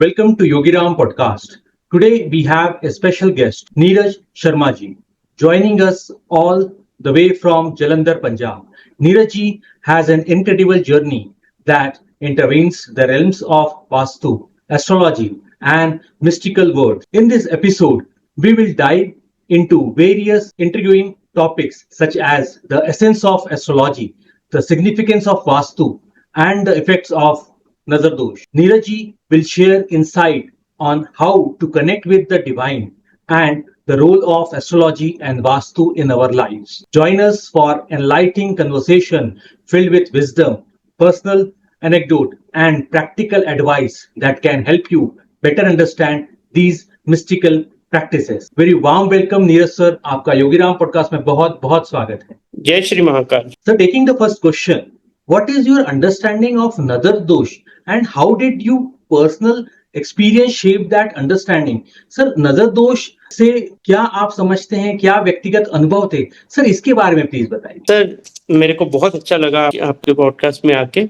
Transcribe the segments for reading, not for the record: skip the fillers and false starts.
Welcome to Yogiram Podcast. Today we have a special guest, Neeraj Sharma ji, joining us all the way from Jalandhar, Punjab. Neeraj ji has an incredible journey that intervenes the realms of Vastu, astrology, and mystical world. In this episode, we will dive into various intriguing topics such as the essence of astrology, the significance of Vastu, and the effects of Nazar Dosh. Neeraj ji will share insight on how to connect with the divine and the role of astrology and Vastu in our lives. Join us for enlightening conversation filled with wisdom, personal anecdote, and practical advice that can help you better understand these mystical practices. Very warm welcome, Neeraj sir. आपका Yogiram podcast में बहुत बहुत स्वागत है. जय Shri Mahakal. So, taking the first question, what is your understanding of Nazar Dosh and how did you personal experience shape that understanding? Sir, नजर दोष से क्या आप समझते हैं, क्या व्यक्तिगत अनुभव थे सर, इसके बारे में प्लीज बताइए. सर, मेरे को बहुत अच्छा लगा आपके पॉडकास्ट में आके.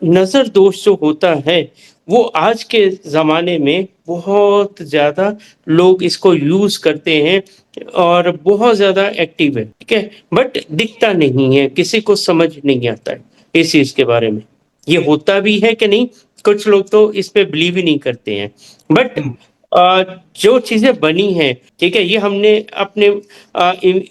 नजर दोष जो होता है वो आज के जमाने में बहुत ज्यादा लोग इसको यूज करते हैं और बहुत ज्यादा एक्टिव है, ठीक है, बट दिखता नहीं है, किसी को समझ नहीं आता है इस चीज के बारे में. ये होता भी है कि नहीं, कुछ लोग तो इस पे बिलीव ही नहीं करते हैं, बट जो चीजें बनी हैं, ठीक है, ये हमने अपने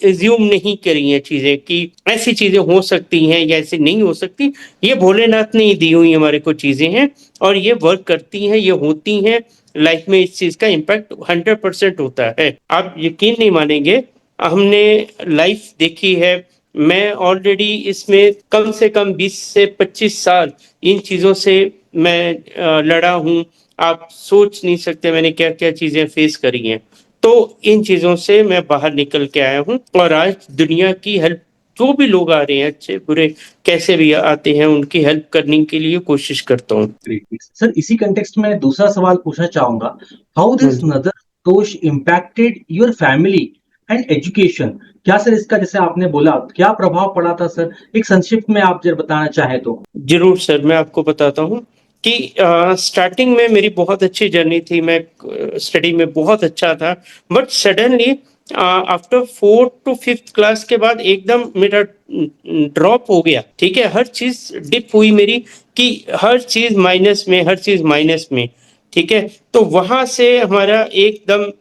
एज्यूम नहीं करी हैं चीजें कि ऐसी चीजें हो सकती हैं या ऐसी नहीं हो सकती. ये भोलेनाथ ने ही दी हुई हमारे को चीजें हैं और ये वर्क करती हैं, ये होती हैं. लाइफ में इस चीज का इम्पैक्ट 100% होता है. आप यकीन नहीं मानेंगे, हमने लाइफ देखी है. मैं ऑलरेडी इसमें कम से कम 20 से 25 साल इन चीजों से मैं लड़ा हूँ. आप सोच नहीं सकते मैंने क्या क्या चीजें फेस करी हैं. तो इन चीजों से मैं बाहर निकल के आया हूँ और आज दुनिया की हेल्प, जो भी लोग आ रहे हैं, अच्छे बुरे कैसे भी आते हैं, उनकी हेल्प करने के लिए कोशिश करता हूँ. सर, इसी कंटेक्स्ट में दूसरा सवाल पूछना चाहूंगा, हाउ दिस नजर दोष impacted your family and education? क्या सर इसका, जैसे आपने बोला, क्या प्रभाव पड़ा था सर, एक संक्षिप्त में आप जरा बताना चाहे तो. जरूर सर, मैं आपको बताता हूँ कि स्टार्टिंग में मेरी बहुत अच्छी जर्नी थी. मैं स्टडी में बहुत अच्छा था, but suddenly after 4th to 5th class के बाद एकदम मेरा ड्रॉप हो गया. ठीक है, हर चीज डिप हुई मेरी, कि हर चीज माइनस में, हर चीज माइनस में. ठीक है, तो वहां से हमारा एकदम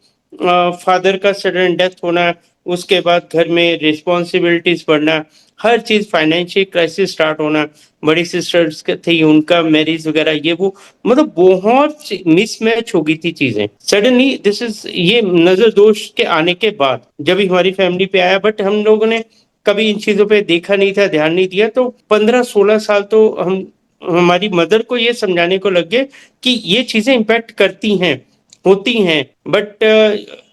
फादर का सडन डेथ होना, उसके बाद घर में रिस्पॉन्सिबिलिटीज बढ़ना, हर चीज फाइनेंशियल क्राइसिस स्टार्ट होना, बड़ी सिस्टर्स थी, उनका मैरिज वगैरह, ये वो, मतलब बहुत मिसमैच हो गई थी चीजें. सडनली दिस इज, ये नजर दोष के आने के बाद जब हमारी फैमिली पे आया, बट हम लोगों ने कभी इन चीजों पे देखा नहीं था, ध्यान नहीं दिया. तो 15-16 साल तो हम हमारी मदर को ये समझाने को लग गए कि ये चीजें इम्पैक्ट करती हैं, होती हैं, बट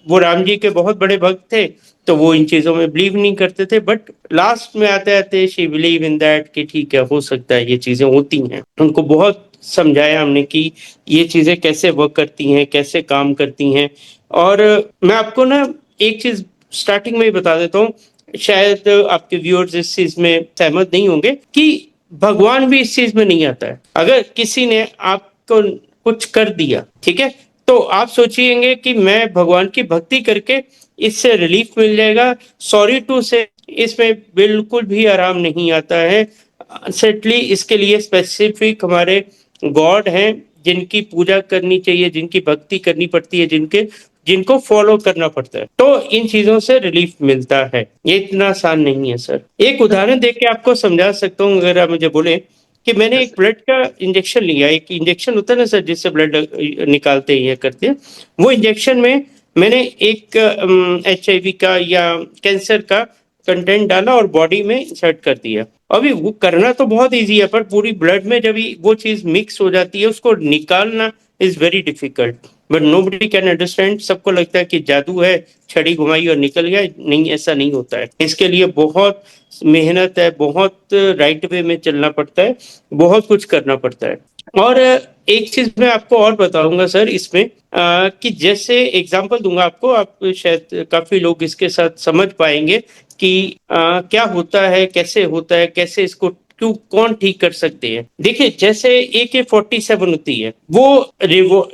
वो राम जी के बहुत बड़े भक्त थे, तो वो इन चीजों में बिलीव नहीं करते थे. बट लास्ट में आते आते शी बिलीव इन दैट कि ठीक है, हो सकता है ये चीजें होती हैं. उनको बहुत समझाया हमने कि ये चीजें कैसे वर्क करती हैं, कैसे काम करती हैं. और मैं आपको ना एक चीज स्टार्टिंग में ही बता देता हूँ, शायद आपके व्यूअर्स इस चीज में सहमत नहीं होंगे, कि भगवान भी इस चीज में नहीं आता है. अगर किसी ने आपको कुछ कर दिया, ठीक है, तो आप सोचिएंगे कि मैं भगवान की भक्ति करके इससे रिलीफ मिल जाएगा. सॉरी टू से, इसमें बिल्कुल भी आराम नहीं आता है. सेटली इसके लिए स्पेसिफिक हमारे गॉड हैं जिनकी पूजा करनी चाहिए, जिनकी भक्ति करनी पड़ती है, जिनको फॉलो करना पड़ता है, तो इन चीजों से रिलीफ मिलता है. ये इतना आसान नहीं है सर. एक उदाहरण देके के आपको समझा सकता हूँ. अगर आप मुझे बोले कि मैंने एक ब्लड का इंजेक्शन लिया, एक इंजेक्शन होता है ना सर, जिससे ब्लड निकालते हैं, करते हैं, वो इंजेक्शन में मैंने एक HIV का या कैंसर का कंटेंट डाला और बॉडी में इंसर्ट कर दिया. अभी वो करना तो बहुत इजी है, पर पूरी ब्लड में जब वो चीज मिक्स हो जाती है, उसको निकालना is very difficult. But nobody can understand. सबको लगता है कि जादू है, छड़ी घुमाई और निकल गया. नहीं, ऐसा नहीं होता है. इसके लिए बहुत मेहनत है, बहुत राइट वे में चलना पड़ता है, बहुत कुछ करना पड़ता है. और एक चीज मैं आपको और बताऊंगा सर इसमें, कि जैसे एग्जांपल दूंगा आपको, आप शायद काफी लोग इसके साथ समझ पाएंगे कि क्या होता है, कैसे होता है, कैसे इसको क्यों कौन ठीक कर सकते हैं? देखिए जैसे AK-47 होती है, वो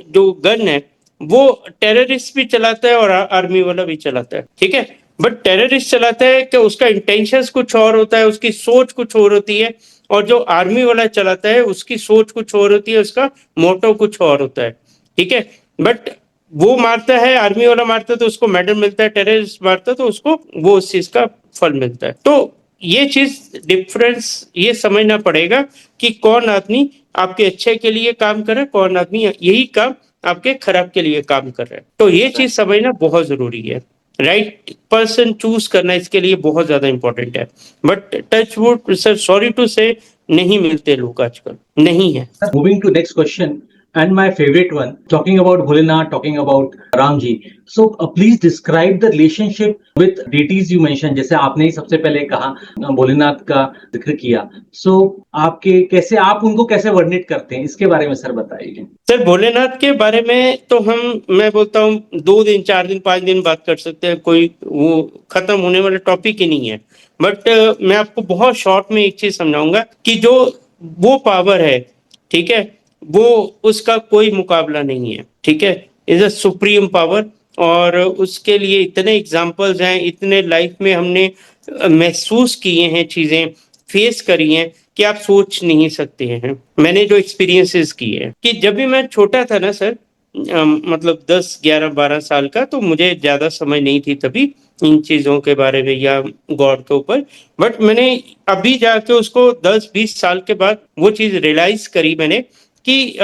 जो गन है वो टेररिस्ट भी चलाता है और आर्मी वाला भी चलाता है, ठीक है? बट टेररिस्ट चलाता है कि उसका इंटेंशंस कुछ और होता है, उसकी सोच कुछ और होती है, और जो आर्मी वाला चलाता है उसकी सोच कुछ और होती है, उसका मोटो कुछ और होता है, ठीक है? बट वो मारता है, आर्मी वाला मारता है तो उसको मेडल मिलता है, टेररिस्ट मारता है तो उसको वो उस चीज का फल मिलता है। तो ये चीज डिफरेंस ये समझना पड़ेगा कि कौन आदमी आपके अच्छे के लिए काम कर रहा है, कौन आदमी यही काम आपके खराब के लिए काम कर रहा है। तो ये चीज समझना बहुत जरूरी है। राइट पर्सन चूज करना इसके लिए बहुत ज्यादा इंपॉर्टेंट है। But touch wood sir, sorry to say, नहीं मिलते लोग आजकल, नहीं है। Moving to next question, and my favorite one, talking about Bholenath, talking about Ramji. So please describe the relationship with deities you mentioned. जैसे आपने ही सबसे पहले कहा भोलेनाथ का जिक्र किया. So आपके कैसे आप उनको कैसे वर्णित करते हैं इसके बारे में सर बताइए. सर भोलेनाथ के बारे में तो मैं बोलता हूँ 2 दिन 4 दिन 5 दिन बात कर सकते हैं, कोई वो खत्म होने वाला टॉपिक ही नहीं है। बट मैं आपको बहुत शॉर्ट में एक चीज समझाऊंगा कि जो वो पावर है, ठीक है, वो उसका कोई मुकाबला नहीं है, ठीक है, इज अ सुप्रीम पावर। और उसके लिए इतने एग्जाम्पल्स हैं, इतने लाइफ में हमने महसूस किए हैं, चीजें फेस करी हैं कि आप सोच नहीं सकते हैं। मैंने जो एक्सपीरियंसेस किए हैं कि जब भी मैं छोटा था ना सर, मतलब 10 11 12 साल का, तो मुझे ज्यादा समझ नहीं थी तभी इन चीजों के बारे में या गॉड के ऊपर। बट मैंने अभी जाके उसको 10 20 साल के बाद वो चीज रियलाइज करी मैंने कि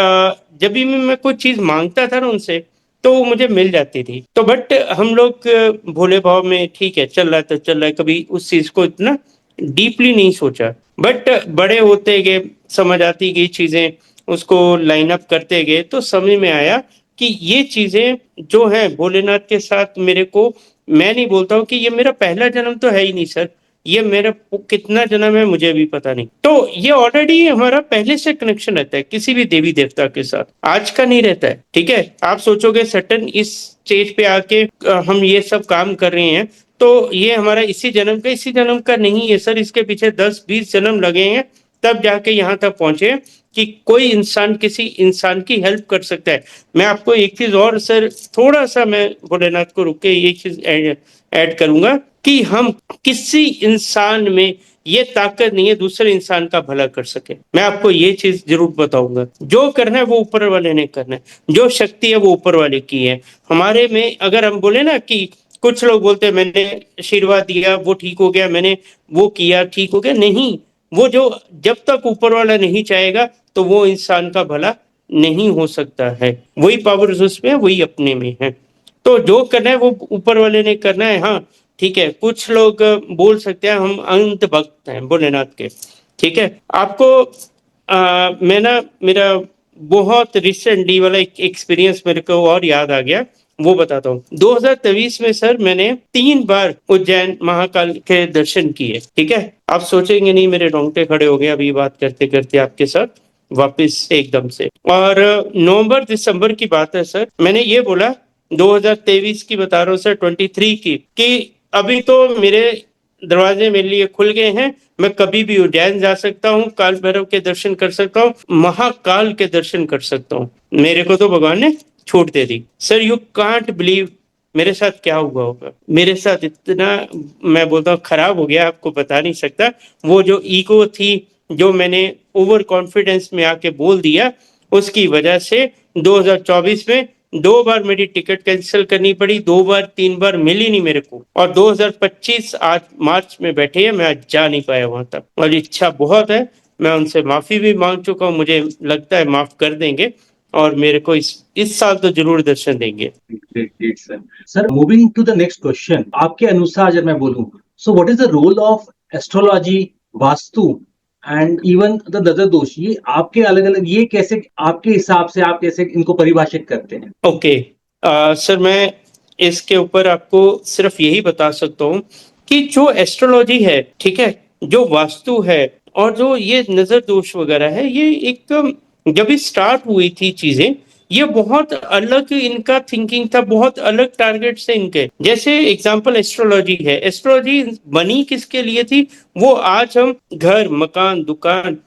जब भी मैं कोई चीज मांगता था ना उनसे, तो वो मुझे मिल जाती थी। तो बट हम लोग भोले भाव में ठीक है चल रहा था, चल रहा है, कभी उस चीज को इतना डीपली नहीं सोचा। बट बड़े होते गए, समझ आती गई चीजें, उसको लाइन अप करते गए तो समझ में आया कि ये चीजें जो है भोलेनाथ के साथ मेरे को, मैं नहीं बोलता हूँ कि ये मेरा पहला जन्म तो है ही नहीं सर, ये मेरा कितना जन्म है मुझे भी पता नहीं। तो ये ऑलरेडी हमारा पहले से कनेक्शन रहता है किसी भी देवी देवता के साथ, आज का नहीं रहता है, ठीक है। आप सोचोगे सटन इस स्टेज पे आके हम ये सब काम कर रहे हैं, तो ये हमारा इसी जन्म का नहीं है सर, इसके पीछे 10 20 जन्म लगे हैं, तब जाके यहाँ तक पहुंचे कि कोई इंसान किसी इंसान की हेल्प कर सकता है। मैं आपको एक चीज और सर, थोड़ा सा मैं भोलेनाथ को रुक के एक चीज ऐड करूंगा कि हम किसी इंसान में ये ताकत नहीं है दूसरे इंसान का भला कर सके। मैं आपको ये चीज जरूर बताऊंगा, जो करना है वो ऊपर वाले ने करना है, जो शक्ति है वो ऊपर वाले की है। हमारे में अगर हम बोले ना कि कुछ लोग बोलते हैं मैंने आशीर्वाद दिया वो ठीक हो गया, मैंने वो किया ठीक हो गया, नहीं, वो जो जब तक ऊपर वाला नहीं चाहेगा तो वो इंसान का भला नहीं हो सकता है। वही पावर उसमें, वही अपने में है। तो जो करना है वो ऊपर वाले ने करना है। हाँ ठीक है, कुछ लोग बोल सकते हैं हम अंत भक्त हैं भोलेनाथ के, ठीक है। आपको मैं ना, मेरा बहुत रिसेंटली वाला एक एक्सपीरियंस मेरे को और याद आ गया, वो बताता हूँ। 2023 में सर मैंने 3 बार उज्जैन महाकाल के दर्शन किए, ठीक है। आप सोचेंगे नहीं, मेरे रोंगटे खड़े हो गए अभी बात करते करते आपके साथ वापस एकदम से। और नवंबर दिसंबर की बात है सर, मैंने ये बोला 2023 की बता रहा हूँ सर, 23 की, कि अभी तो मेरे दरवाजे मेरे लिए खुल गए हैं, मैं कभी भी उज्जैन जा सकता हूँ, काल भैरव के दर्शन कर सकता हूँ, महाकाल के दर्शन कर सकता हूँ। मेरे को तो भगवान ने छूट दे दी। सर यू कांट बिलीव मेरे साथ क्या हुआ होगा। मेरे साथ इतना, मैं बोलता हूँ, खराब हो गया, आपको बता नहीं सकता। वो जो ईगो थी, जो मैंने ओवर कॉन्फिडेंस में आके बोल दिया, उसकी वजह से 2024 में 2 बार मेरी टिकट कैंसिल करनी पड़ी, 2 बार 3 बार मिली नहीं मेरे को। और 2025 आज मार्च में बैठे हैं, मैं आज जा नहीं पाया वहां तक, और इच्छा बहुत है। मैं उनसे माफी भी मांग चुका हूँ, मुझे लगता है माफ कर देंगे, और मेरे को इस साल तो जरूर दर्शन देंगे। Sir moving to the next question, आपके अनुसार जब मैं बोलूं, so what is the role of astrology, vastu and even the nazar dosh, ये आपके अलग अलग, ये कैसे आपके हिसाब से आप कैसे इनको परिभाषित करते हैं? ओके सर, मैं इसके ऊपर आपको सिर्फ यही बता सकता हूँ कि जो एस्ट्रोलॉजी है, ठीक है, जो वास्तु है, और जो ये नजर दोष वगैरह है, ये एक जब स्टार्ट हुई थी चीजें, ये बहुत अलग इनका थिंकिंग था, बहुत अलग टारगेट से इनके। जैसे एग्जांपल एस्ट्रोलॉजी है, एस्ट्रोलॉजी बनी किसके लिए थी? वो आज हम घर, मकान, दुकान,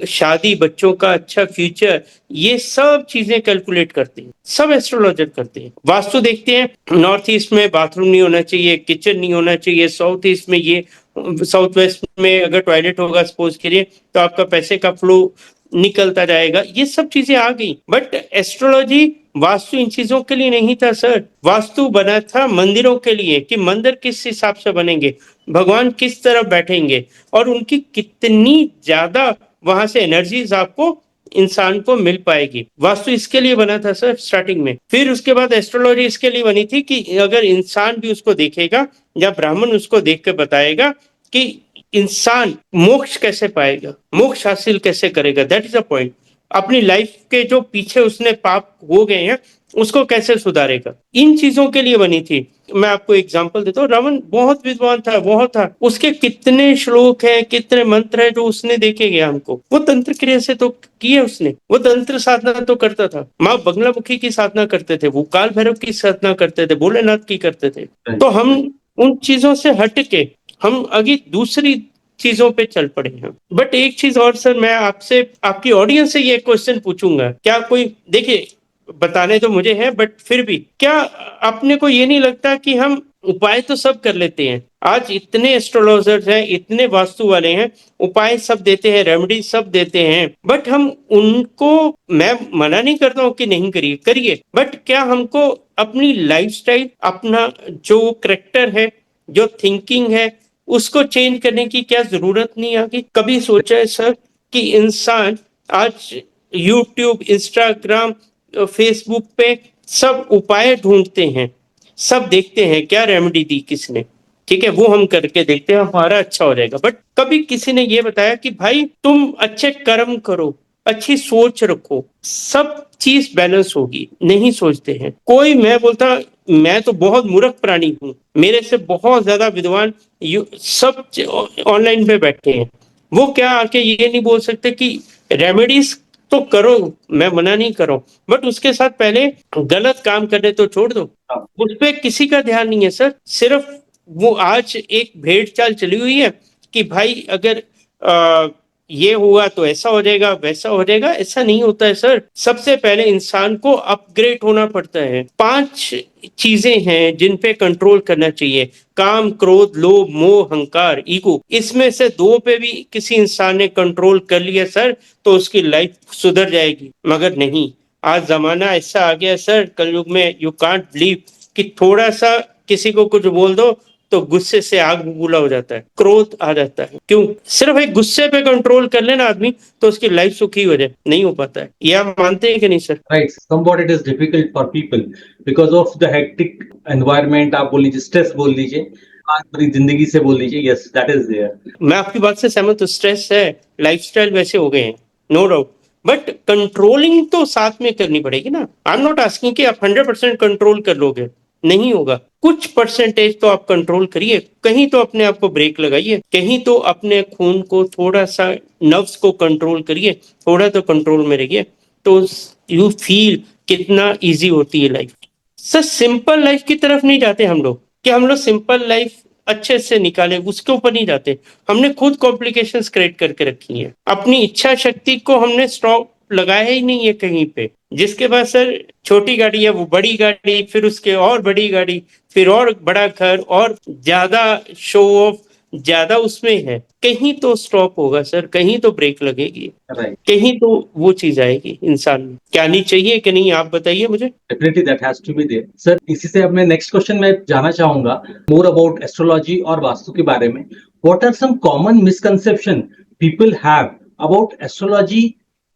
शादी, बच्चों का अच्छा फ्यूचर, ये सब चीजें कैलकुलेट करते हैं, सब एस्ट्रोलॉजर करते हैं। वास्तु देखते हैं, नॉर्थ ईस्ट में बाथरूम नहीं होना चाहिए, किचन नहीं होना चाहिए, साउथ ईस्ट में ये, साउथ वेस्ट में अगर टॉयलेट होगा सपोज करिए तो आपका पैसे का फ्लो निकलता जाएगा। ये सब चीजें आ गई, बट एस्ट्रोलॉजी, वास्तु इन चीजों के लिए नहीं था सर। वास्तु बना था मंदिरों के लिए, कि मंदिर किस हिसाब से बनेंगे, भगवान किस तरफ बैठेंगे, और उनकी कितनी ज्यादा वहां से एनर्जीज आपको, इंसान को मिल पाएगी। वास्तु इसके लिए बना था सर स्टार्टिंग में। फिर उसके बाद एस्ट्रोलॉजी इसके लिए बनी थी कि अगर इंसान भी उसको देखेगा, या ब्राह्मण उसको देख के बताएगा कि इंसान मोक्ष कैसे पाएगा, मोक्ष हासिल कैसे करेगा, दैट इज अ पॉइंट। अपनी लाइफ के जो पीछे उसने पाप हो गए हैं उसको कैसे सुधारेगा, इन चीजों के लिए बनी थी। मैं आपको एग्जांपल देता हूँ, रावण बहुत विद्वान था, बहुत था, उसके कितने श्लोक हैं, कितने मंत्र हैं जो उसने देखे गया हमको। वो तंत्र क्रिया से तो किए उसने, वो तंत्र साधना तो करता था, माँ बगलामुखी की साधना करते थे, वो काल भैरव की साधना करते थे, भोलेनाथ की करते थे। तो हम उन चीजों से हट के हम आगे दूसरी चीजों पे चल पड़े हैं। बट एक चीज और सर, मैं आपसे, आपकी ऑडियंस से ये क्वेश्चन पूछूंगा, क्या कोई, देखिए बताने तो मुझे है, बट फिर भी क्या अपने को ये नहीं लगता कि हम उपाय तो सब कर लेते हैं? आज इतने एस्ट्रोलॉजर्स हैं, इतने वास्तु वाले हैं, उपाय सब देते हैं, रेमेडी सब देते हैं, बट हम उनको, मैं मना नहीं करता हूँ कि नहीं करिए, करिए, बट क्या हमको अपनी लाइफस्टाइल, अपना जो करेक्टर है, जो थिंकिंग है, उसको चेंज करने की क्या जरूरत नहीं आगी? कभी सोचा है सर कि इंसान आज यूट्यूब, इंस्टाग्राम, फेसबुक पे सब उपाय ढूंढते हैं, सब देखते हैं क्या रेमेडी दी किसने, ठीक है, वो हम करके देखते हैं, हमारा अच्छा हो जाएगा। बट कभी किसी ने ये बताया कि भाई तुम अच्छे कर्म करो, अच्छी सोच रखो, सब चीज बैलेंस होगी? नहीं सोचते हैं कोई। मैं बोलता, मैं तो बहुत मूर्ख प्राणी हूँ, मेरे से बहुत ज्यादा विद्वान सब ऑनलाइन पे बैठे हैं, वो क्या आके ये नहीं बोल सकते कि रेमेडीज तो करो, मैं मना नहीं कर रहा हूँ, बट उसके साथ पहले गलत काम करने तो छोड़ दो। उस पे किसी का ध्यान नहीं है सर, सिर्फ वो आज एक भेड़ चाल चली हुई है कि भाई अगर ये हुआ तो ऐसा हो जाएगा, वैसा हो जाएगा। ऐसा नहीं होता है सर। सबसे पहले इंसान को अपग्रेड होना पड़ता है। 5 चीजें हैं जिन पे कंट्रोल करना चाहिए: काम, क्रोध, लोभ, मोह, अहंकार, ईगो। इसमें से 2 पे भी किसी इंसान ने कंट्रोल कर लिया सर तो उसकी लाइफ सुधर जाएगी। मगर नहीं, आज जमाना ऐसा आ गया सर कलयुग में, यू कांट बिलीव, कि थोड़ा सा किसी को कुछ बोल दो तो गुस्से से आग बबूला हो जाता है, क्रोध आ जाता है। क्यों? सिर्फ एक गुस्से पे कंट्रोल कर लेना आदमी तो उसकी लाइफ सुखी हो जाए, नहीं हो पाता है। ये आप मानते हैं कि नहीं sir? Right. Somewhat it is difficult for people because of the hectic environment. आप बोल लीजिए, स्ट्रेस बोल लीजिए, आज भरी जिंदगी से बोल लीजिए, yes, that is there. मैं आपकी बात से सहमत हूँ, स्ट्रेस है, लाइफस्टाइल वैसे हो गए हैं, नो डाउट, बट कंट्रोलिंग तो साथ में करनी पड़ेगी ना। आई एम नॉट आस्किंग कि आप 100% कंट्रोल कर लोगे, नहीं होगा। कुछ परसेंटेज तो आप कंट्रोल करिए, कहीं तो अपने आप को ब्रेक लगाइए, कहीं तो अपने खून को थोड़ा सा, नर्व्स को कंट्रोल करिए, थोड़ा तो कंट्रोल में रहिए, तो यू फील कितना इजी होती है लाइफ। सर सिंपल लाइफ की तरफ नहीं जाते हम लोग, कि हम लोग सिंपल लाइफ अच्छे से निकाले, उसके ऊपर नहीं जाते। हमने खुद कॉम्प्लिकेशंस क्रिएट करके रखी हैं, अपनी इच्छा शक्ति को हमने स्टॉप लगाया ही नहीं है कहीं पे। जिसके पास सर छोटी गाड़ी है वो बड़ी गाड़ी, फिर उसके और बड़ी गाड़ी, फिर और बड़ा घर, और ज्यादा शो ऑफ, ज्यादा उसमें है। कहीं तो स्टॉप होगा सर, कहीं तो ब्रेक लगेगी, Right. कहीं तो वो चीज आएगी इंसान में। क्या आनी चाहिए कि नहीं, आप बताइए मुझे। Definitely that has to be there. Sir इसी से अब मैं नेक्स्ट क्वेश्चन में जाना चाहूंगा, मोर अबाउट एस्ट्रोलॉजी और वास्तु के बारे में। What are some common misconception people have about astrology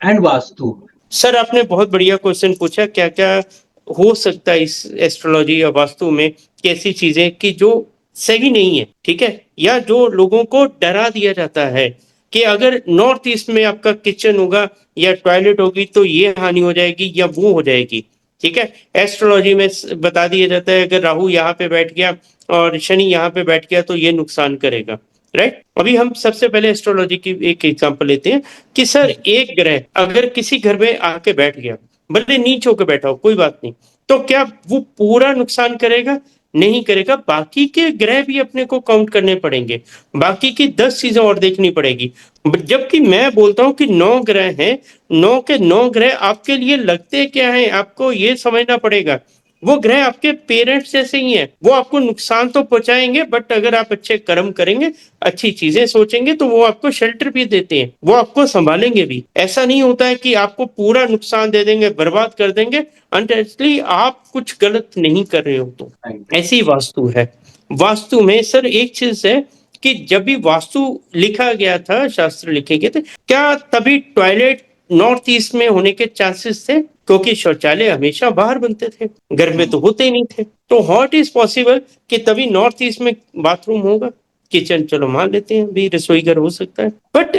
and vastu? Sir आपने बहुत बढ़िया क्वेश्चन पूछा, क्या क्या हो सकता है इस एस्ट्रोलॉजी या वास्तु में, कैसी चीजें कि जो सही नहीं है, ठीक है, या जो लोगों को डरा दिया जाता है कि अगर नॉर्थ ईस्ट में आपका किचन होगा या टॉयलेट होगी तो ये हानि हो जाएगी या वो हो जाएगी, ठीक है। एस्ट्रोलॉजी में बता दिया जाता है अगर राहु यहाँ पे बैठ गया और शनि यहाँ पे बैठ गया तो ये नुकसान करेगा, राइट। अभी हम सबसे पहले एस्ट्रोलॉजी की एक एग्जांपल लेते हैं कि सर एक ग्रह अगर किसी घर में आके बैठ गया, भले नीच होकर बैठा हो, कोई बात नहीं, तो क्या वो पूरा नुकसान करेगा? नहीं करेगा। बाकी के ग्रह भी अपने को काउंट करने पड़ेंगे, बाकी की 10 चीजें और देखनी पड़ेगी। जबकि मैं बोलता हूं कि 9 ग्रह हैं, 9 के 9 ग्रह आपके लिए लगते क्या हैं, आपको ये समझना पड़ेगा। वो ग्रह आपके पेरेंट्स जैसे ही हैं, वो आपको नुकसान तो पहुंचाएंगे, बट अगर आप अच्छे कर्म करेंगे, अच्छी चीजें सोचेंगे, तो वो आपको शेल्टर भी देते हैं, वो आपको संभालेंगे भी। ऐसा नहीं होता है कि आपको पूरा नुकसान दे देंगे, बर्बाद कर देंगे, अनटेस्टली आप कुछ गलत नहीं कर रहे हो तो। ऐसी वास्तु है। वास्तु में सर एक चीज है कि जब भी वास्तु लिखा गया था, शास्त्र लिखे गए थे, क्या तभी टॉयलेट नॉर्थ ईस्ट में होने के चांसेस थे? क्योंकि शौचालय हमेशा बाहर बनते थे, घर में तो होते ही नहीं थे। तो व्हाट इज पॉसिबल कि तभी नॉर्थ ईस्ट में बाथरूम होगा? किचन चलो मान लेते हैं, भी रसोई घर हो सकता है, बट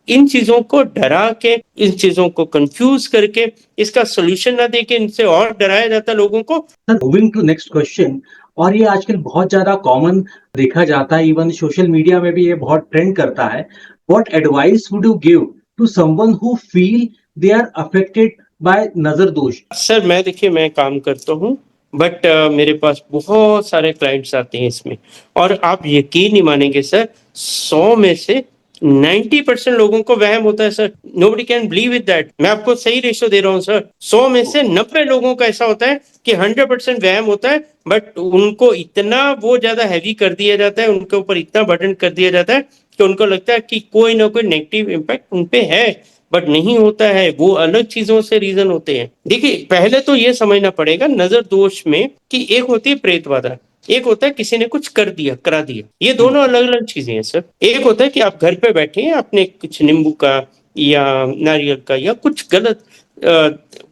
इन चीजों को डरा के, इन चीजों को कंफ्यूज करके, इसका सोल्यूशन ना देके इनसे और डराया जाता लोगों को। मूविंग टू नेक्स्ट क्वेश्चन, और ये आजकल बहुत ज्यादा कॉमन देखा जाता है, इवन सोशल मीडिया में भी ये बहुत ट्रेंड करता है। What advice would you give to someone who feel they are affected by nazar dosh? Sir मैं देखिए, मैं काम करता हूँ, बट मेरे पास बहुत सारे क्लाइंट्स आते हैं इसमें, और आप यकीन नहीं मानेंगे सर, 100 में से 90% लोगों को वहम होता है sir. Nobody can believe with that. मैं आपको सही रेशो दे रहा हूँ सर, 100 में से 90 लोगों का ऐसा होता है कि 100% वहम होता है, बट उनको इतना वो ज्यादा हैवी कर दिया जाता है, उनके ऊपर इतना बर्डन कर दिया जाता है कि उनको लगता है कि कोई ना कोई नेगेटिव इम्पैक्ट उनपे है, बट नहीं होता है। वो अलग चीजों से रीजन होते हैं। देखिए, पहले तो ये समझना पड़ेगा नजर दोष में कि एक होती है प्रेत बाधा, एक होता है किसी ने कुछ कर दिया, करा दिया। ये दोनों अलग अलग चीजें हैं सर। एक होता है कि आप घर पे बैठे हैं, आपने कुछ नींबू का या नारियल का या कुछ गलत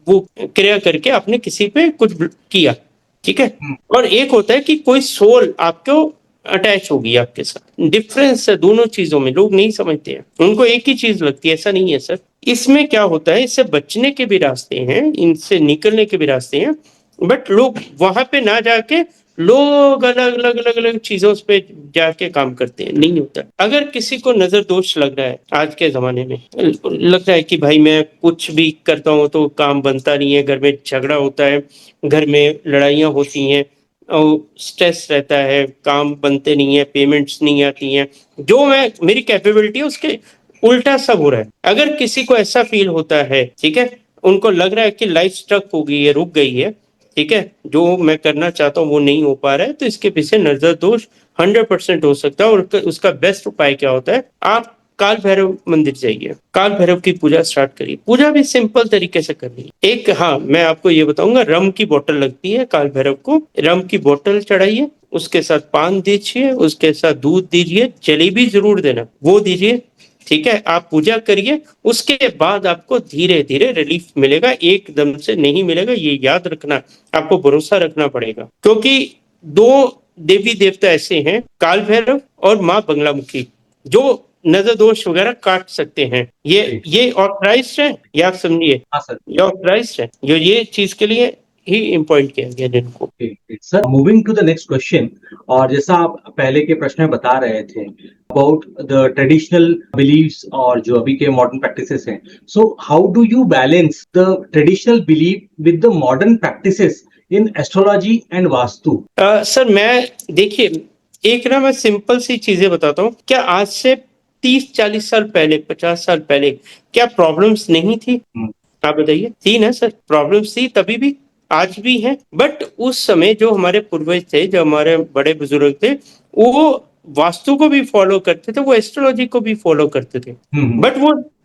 वो क्रिया करके आपने किसी पे कुछ किया, ठीक है। और एक होता है कि कोई सोल आपको अटैच होगी आपके साथ। डिफरेंस है दोनों चीजों में, लोग नहीं समझते हैं, उनको एक ही चीज लगती है, ऐसा नहीं है सर। इसमें क्या होता है, इससे बचने के भी रास्ते हैं, इनसे निकलने के भी रास्ते हैं, बट लोग वहां पे ना जाके लोग अलग अलग अलग अलग चीजों पे जाके काम करते हैं। नहीं होता। अगर किसी को नजर दोष लग रहा है, आज के जमाने में लग रहा है कि भाई मैं कुछ भी करता हूँ तो काम बनता नहीं है, घर में झगड़ा होता है, घर में लड़ाइयाँ होती हैं, और स्ट्रेस रहता है, काम बनते नहीं है, पेमेंट्स नहीं आती हैं, जो मैं मेरी कैपेबिलिटी है उसके उल्टा सब हो रहा है। अगर किसी को ऐसा फील होता है, ठीक है, उनको लग रहा है कि लाइफ स्ट्रक हो गई है, रुक गई है, ठीक है, जो मैं करना चाहता हूँ वो नहीं हो पा रहा है, तो इसके पीछे नजर दोष 100% हो सकता है। और उसका बेस्ट उपाय क्या होता है, आप काल भैरव मंदिर जाइए, काल भैरव की पूजा स्टार्ट करिए। पूजा भी सिंपल तरीके से करनी है। एक, हाँ, मैं आपको ये बताऊंगा, रम की बोतल लगती है काल भैरव को, रम की बोतल चढ़ाइए, उसके साथ पान दीजिए, उसके साथ दूध दीजिए, जलेबी जरूर देना, वो दीजिए, ठीक है। आप पूजा करिए, उसके बाद आपको धीरे धीरे रिलीफ मिलेगा, एकदम से नहीं मिलेगा, ये याद रखना, आपको भरोसा रखना पड़ेगा। क्योंकि 2 देवी देवता ऐसे हैं, काल भैरव और माँ बंगलामुखी, जो नजर दोष वगैरह काट सकते हैं। ये ऑथराइज्ड है, ये आप समझिए, हाँ सर। ये ऑथराइज्ड है, ये चीज के लिए ही इम्पॉइंट किया गया जिनको। Sir, moving to the next question, और जैसा आप पहले के प्रश्न में बता रहे थे अबाउट द ट्रेडिशनल बिलीव्स और जो अभी के मॉडर्न प्रैक्टिसेस हैं, so how do you balance the traditional believe with the modern practices in astrology and vastu? Sir मैं, देखिए, एक ना मैं सिंपल सी चीजें बताता हूँ। क्या आज से 30-40 साल पहले, 50 साल पहले क्या प्रॉब्लम्स नहीं थी? आप बताइए, थी ना सर? प्रॉब्लम्स थी, तभी भी, आज भी है। बट उस समय जो हमारे पूर्वज थे, जो हमारे बड़े बुजुर्ग थे, वो वास्तु को भी फॉलो करते थे, वो एस्ट्रोलॉजी को भी फॉलो करते थे। बट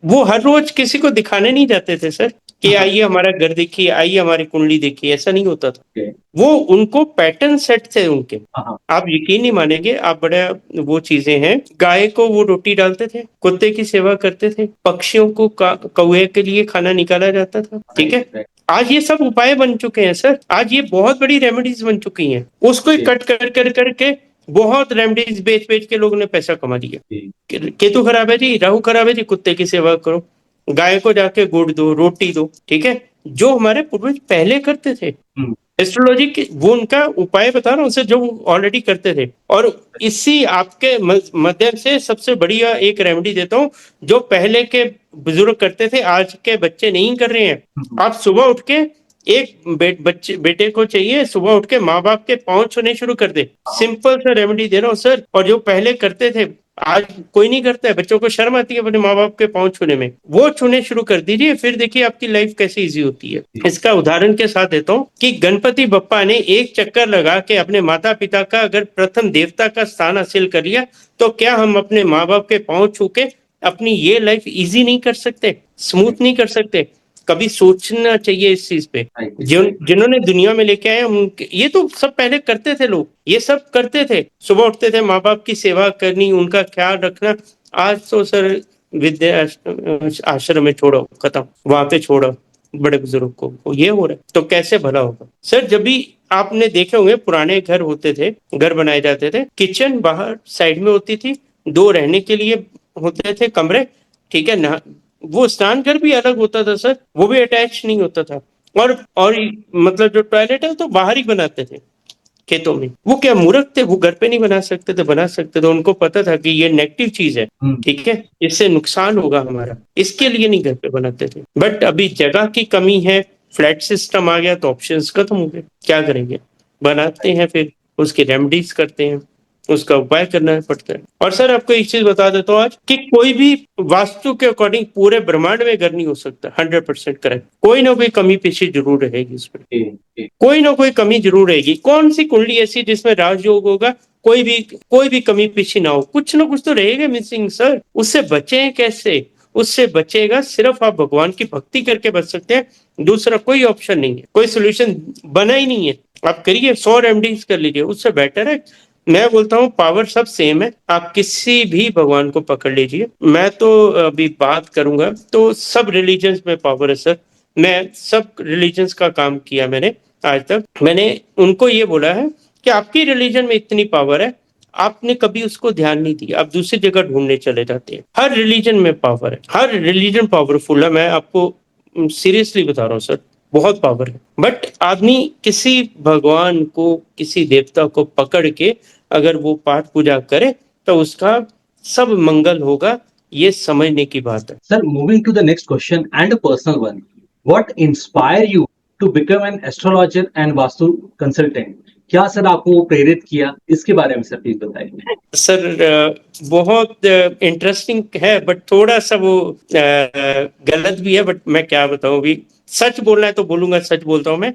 वो हर रोज किसी को दिखाने नहीं जाते थे सर कि आइए हमारा घर देखिए, आइए हमारी कुंडली देखिए, ऐसा नहीं होता था। वो उनको पैटर्न सेट थे उनके। आप यकीन नहीं मानेंगे, आप बड़ा, वो चीजें हैं, गाय को वो रोटी डालते थे, कुत्ते की सेवा करते थे, पक्षियों को कौए के लिए खाना निकाला जाता था, ठीक है। आज ये सब उपाय बन चुके हैं सर, आज ये बहुत बड़ी रेमेडीज बन चुकी हैं। उसको ही कट कर कर करके बहुत रेमेडीज बेच बेच के लोगों ने पैसा कमा लिया। केतु खराब है जी, राहु खराब है जी, कुत्ते की सेवा करो, गाय को जाके गुड़ दो, रोटी दो, ठीक है, जो हमारे पूर्वज पहले करते थे। एस्ट्रोलॉजी के वो उनका उपाय बता रहा हूँ सर, जो ऑलरेडी करते थे। और इसी आपके माध्यम से सबसे बढ़िया एक रेमेडी देता हूँ, जो पहले के बुजुर्ग करते थे, आज के बच्चे नहीं कर रहे हैं। आप सुबह उठ के एक बेटे को चाहिए सुबह उठ के माँ बाप के पाँव छूने शुरू कर दे। सिंपल सा रेमेडी दे रहा हूँ सर। और जो पहले करते थे, आज कोई नहीं करता है, बच्चों को शर्म आती है अपने माँ बाप के पाँव छूने में, वो छूने शुरू कर दीजिए, फिर देखिए आपकी लाइफ कैसे इजी होती है। इसका उदाहरण के साथ देता हूँ कि गणपति बप्पा ने एक चक्कर लगा के अपने माता पिता का अगर प्रथम देवता का स्थान हासिल कर लिया, तो क्या हम अपने माँ बाप के पाँव छू के अपनी ये लाइफ इजी नहीं कर सकते, स्मूथ नहीं कर सकते? कभी सोचना चाहिए इस चीज पे। जिन्होंने दुनिया में लेके आए उनके, ये तो सब पहले करते थे लोग, ये सब करते थे, सुबह उठते थे, माँ बाप की सेवा करनी, उनका ख्याल रखना। आज तो सर विद्या आश्रम में छोड़ो, खत्म, वहां पे छोड़ो बड़े बुजुर्ग को, ये हो रहा है तो कैसे भला होगा सर? जब भी आपने देखे होंगे पुराने घर होते थे, घर बनाए जाते थे, किचन बाहर साइड में होती थी, दो रहने के लिए होते थे कमरे, ठीक है ना। वो स्नान घर भी अलग होता था सर, वो भी अटैच नहीं होता था। और मतलब जो टॉयलेट है वो तो बाहर ही बनाते थे खेतों में। वो क्या मूर्ख थे? वो घर पे नहीं बना सकते थे? बना सकते थे। उनको पता था कि ये नेगेटिव चीज है, ठीक है, इससे नुकसान होगा हमारा, इसके लिए नहीं घर पे बनाते थे। बट अभी जगह की कमी है, फ्लैट सिस्टम आ गया तो ऑप्शंस खत्म हो गए, क्या करेंगे? बनाते हैं, फिर उसकी रेमेडीज करते हैं, उसका उपाय करना पड़ता है। और सर आपको एक चीज बता देता हूँ आज, कि कोई भी वास्तु के अकॉर्डिंग पूरे ब्रह्मांड में घर नहीं हो सकता 100% करेक्ट। कोई ना कोई कमी पेशी जरूर रहेगी उसमें, कोई ना कोई कमी जरूर रहेगी। कौन सी कुंडली ऐसी जिसमें राजयोग होगा, कोई भी कमी पेशी ना हो? कुछ ना कुछ तो रहेगा मिसिंग सर। उससे बचे कैसे? उससे बचेगा सिर्फ आप भगवान की भक्ति करके बच सकते हैं, दूसरा कोई ऑप्शन नहीं है, कोई सोल्यूशन बना ही नहीं है। आप करिए 100 रेमेडीज कर लीजिए, उससे बेटर है। मैं बोलता हूँ पावर सब सेम है, आप किसी भी भगवान को पकड़ लीजिए। मैं तो अभी बात करूंगा तो सब रिलीजन्स में पावर है सर। मैं सब रिलीजन्स का काम किया मैंने आज तक। मैंने उनको ये बोला है कि आपकी रिलीजन में इतनी पावर है, आपने कभी उसको ध्यान नहीं दिया, आप दूसरी जगह ढूंढने चले जाते हैं। हर रिलीजन में पावर है, हर रिलीजन पावरफुल है, मैं आपको सीरियसली बता रहा हूँ सर, बहुत पावर है। बट आदमी किसी भगवान को, किसी देवता को पकड़ के अगर वो पाठ पूजा करे तो उसका सब मंगल होगा, ये समझने की बात है। Sir, moving to the next question and a personal one. What inspired you to become an astrologer and vastu consultant? क्या सर आपको प्रेरित किया? इसके बारे में सर प्लीज बताइए। सर बहुत इंटरेस्टिंग है, बट थोड़ा सा वो गलत भी है, बट मैं क्या बताऊं, भी सच बोलना है तो बोलूंगा, सच बोलता हूं मैं।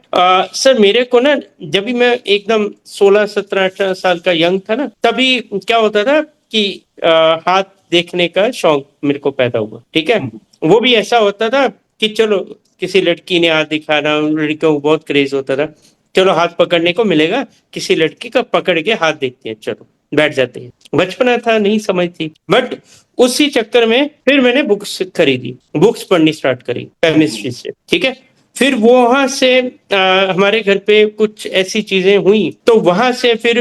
सर मेरे को ना, जब भी मैं एकदम 16 17 18 साल का यंग था ना, तभी क्या होता था कि हाथ देखने का शौक मेरे को पैदा हुआ, ठीक है। वो भी ऐसा होता था कि चलो किसी लड़की ने हाथ दिखाना, लड़कियों को बहुत क्रेज होता था, चलो हाथ पकड़ने को मिलेगा, किसी लड़की का पकड़ के हाथ देखते हैं, चलो बैठ जाते हैं। बचपना था, नहीं समझ थी, बट उसी चक्कर में फिर मैंने बुक्स खरीदी, बुक्स पढ़नी स्टार्ट करी केमिस्ट्री से, ठीक है। फिर वहां से हमारे घर पे कुछ ऐसी चीजें हुई, तो वहां से फिर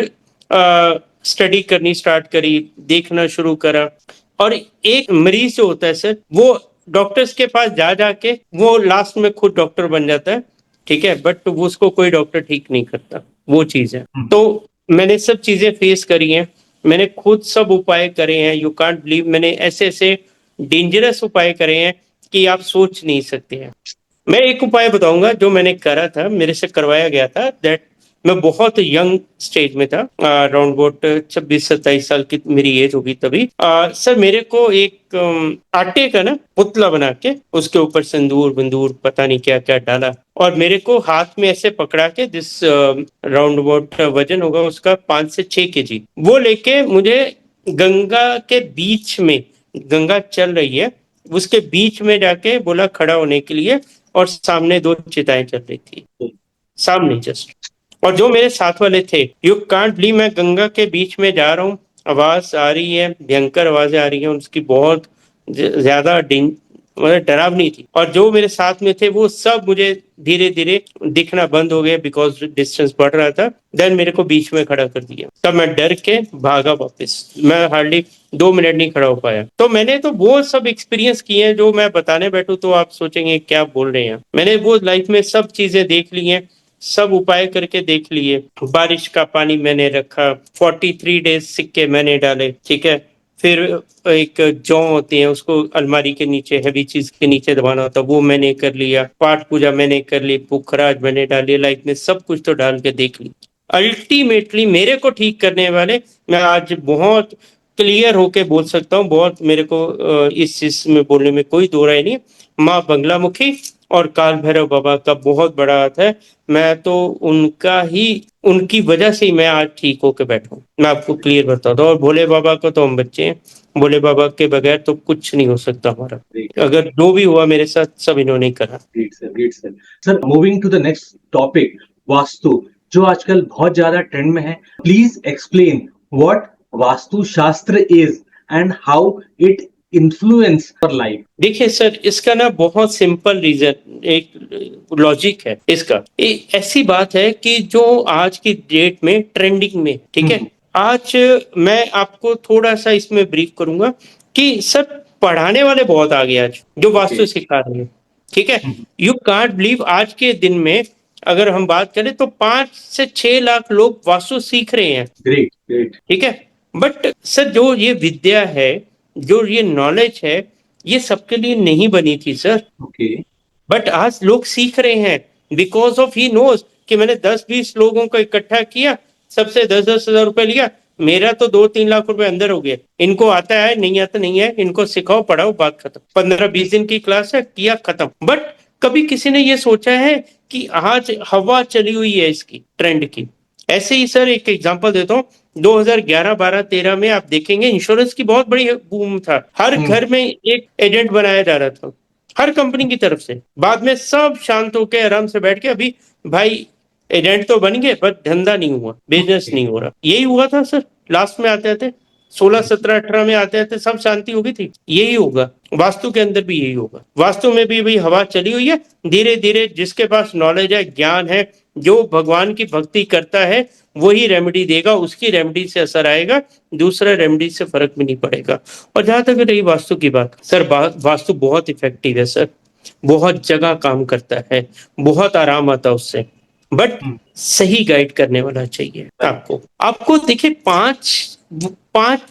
स्टडी करनी स्टार्ट करी, देखना शुरू करा। और एक मरीज जो होता है सर, वो डॉक्टर्स के पास जा जाके वो लास्ट में खुद डॉक्टर बन जाता है, ठीक है, बट वो उसको कोई डॉक्टर ठीक नहीं करता, वो चीज है। तो मैंने सब चीजें फेस करी हैं, मैंने खुद सब उपाय करे हैं, यू कांट बिलीव, मैंने ऐसे ऐसे डेंजरस उपाय करे हैं कि आप सोच नहीं सकते हैं। मैं एक उपाय बताऊंगा जो मैंने करा था, मेरे से करवाया गया था, दैट मैं बहुत यंग स्टेज में था, अराउंड अबाउट 26-27 साल की मेरी एज होगी तभी। सर मेरे को एक आटे का ना पुतला बना के उसके ऊपर सिंदूर बंदूर पता नहीं क्या क्या डाला, और मेरे को हाथ में ऐसे पकड़ा के, दिस राउंड अबाउट वजन होगा उसका 5 से 6 kg, वो लेके मुझे गंगा के बीच में, गंगा चल रही है उसके बीच में जाके बोला खड़ा होने के लिए, और सामने 2 चिताएं चल रही थी सामने जस्ट। और जो मेरे साथ वाले थे, यू कांट बिलीव, मैं गंगा के बीच में जा रहा हूँ, आवाज आ रही है, भयंकर आवाजें आ रही है, उसकी बहुत ज्यादा मतलब डरावनी थी। और जो मेरे साथ में थे वो सब मुझे धीरे धीरे दिखना बंद हो गया, बिकॉज डिस्टेंस बढ़ रहा था। देन मेरे को बीच में खड़ा कर दिया, तब मैं डर के भागा वापस, मैं हार्डली 2 मिनट नहीं खड़ा हो पाया। तो मैंने तो वो सब एक्सपीरियंस किए हैं, जो मैं बताने बैठू तो आप सोचेंगे क्या बोल रहे हैं। मैंने वो लाइफ में सब चीजें देख ली हैं, सब उपाय करके देख लिए। बारिश का पानी मैंने रखा, 43 डेज सिक्के मैंने डाले, ठीक है। फिर एक जौ होती है, उसको अलमारी के नीचे हैवी चीज के नीचे दबाना होता है, वो मैंने कर लिया। पाठ पूजा मैंने कर ली, पुखराज मैंने डाली, लाइफ में सब कुछ तो डाल के देख ली। अल्टीमेटली मेरे को ठीक करने वाले, मैं आज बहुत क्लियर होके बोल सकता हूँ, बहुत मेरे को इस चीज में बोलने में कोई दो राय नहीं। माँ बंगलामुखी और काल भैरव बाबा का बहुत बड़ा हाथ है। मैं तो उनकी वजह से ही मैं आज ठीक होके बैठा हूँ। मैं आपको क्लियर बताता हूँ। और भोले बाबा को तो हम बच्चे हैं, भोले बाबा के बगैर तो कुछ नहीं हो सकता हमारा। अगर जो भी हुआ मेरे साथ सब इन्होंने ही करा। Great sir, great sir. Sir, moving to the next topic, vastu, जो आजकल बहुत ज्यादा ट्रेंड में है। प्लीज एक्सप्लेन व्हाट वास्तु शास्त्र is and how it influence our life. देखिए सर, इसका ना बहुत सिंपल रीजन, एक लॉजिक है इसका। ऐसी बात है कि जो आज की डेट में ट्रेंडिंग में, ठीक है। आज मैं आपको थोड़ा सा इसमें ब्रीफ करूंगा कि सर पढ़ाने वाले बहुत आ गए आज, जो वास्तु सिखा रहे हैं, ठीक है। यू कांट बिलीव, आज के दिन में अगर हम बात करें तो 5 से 6 लाख लोग वास्तु सीख रहे हैं। Great, great. ठीक है। बट सर जो ये विद्या है, जो ये नॉलेज है, ये सबके लिए नहीं बनी थी सर। ओके। बट आज लोग सीख रहे हैं बिकॉज ऑफ ही नोज कि मैंने 10-20 लोगों को इकट्ठा किया, सबसे 10-10 हजार रुपए लिया, मेरा तो 2-3 लाख रुपए अंदर हो गया। इनको आता है नहीं आता नहीं है, इनको सिखाओ पढ़ाओ, बात खत्म। 15-20 दिन की क्लास है, किया खत्म। बट कभी किसी ने ये सोचा है कि आज हवा चली हुई है इसकी ट्रेंड की। ऐसे ही सर एक एग्जांपल देता हूँ, 2011, 12, 13 में आप देखेंगे इंश्योरेंस की बहुत बड़ी बूम था। हर घर में एक एजेंट बनाया जा रहा था, हर कंपनी की तरफ से। बाद में सब शांत होकर आराम से बैठ के, अभी भाई एजेंट तो बन गए पर धंधा नहीं हुआ, बिजनेस नहीं हो रहा। यही हुआ था सर। लास्ट में आते आते 16, 17, 18 में आते आते सब शांति हो गई थी। यही होगा वास्तु के अंदर भी, यही होगा। वास्तु में भी भाई हवा चली हुई है। धीरे धीरे जिसके पास नॉलेज है, ज्ञान है, जो भगवान की भक्ति करता है, वही रेमेडी देगा, उसकी रेमेडी से असर आएगा, दूसरा रेमेडी से फर्क भी नहीं पड़ेगा। और जहां तक रही वास्तु की बात, सर वास्तु बहुत इफेक्टिव है सर, बहुत जगह काम करता है, बहुत आराम आता है उससे। बट सही गाइड करने वाला चाहिए आपको। आपको देखिए पांच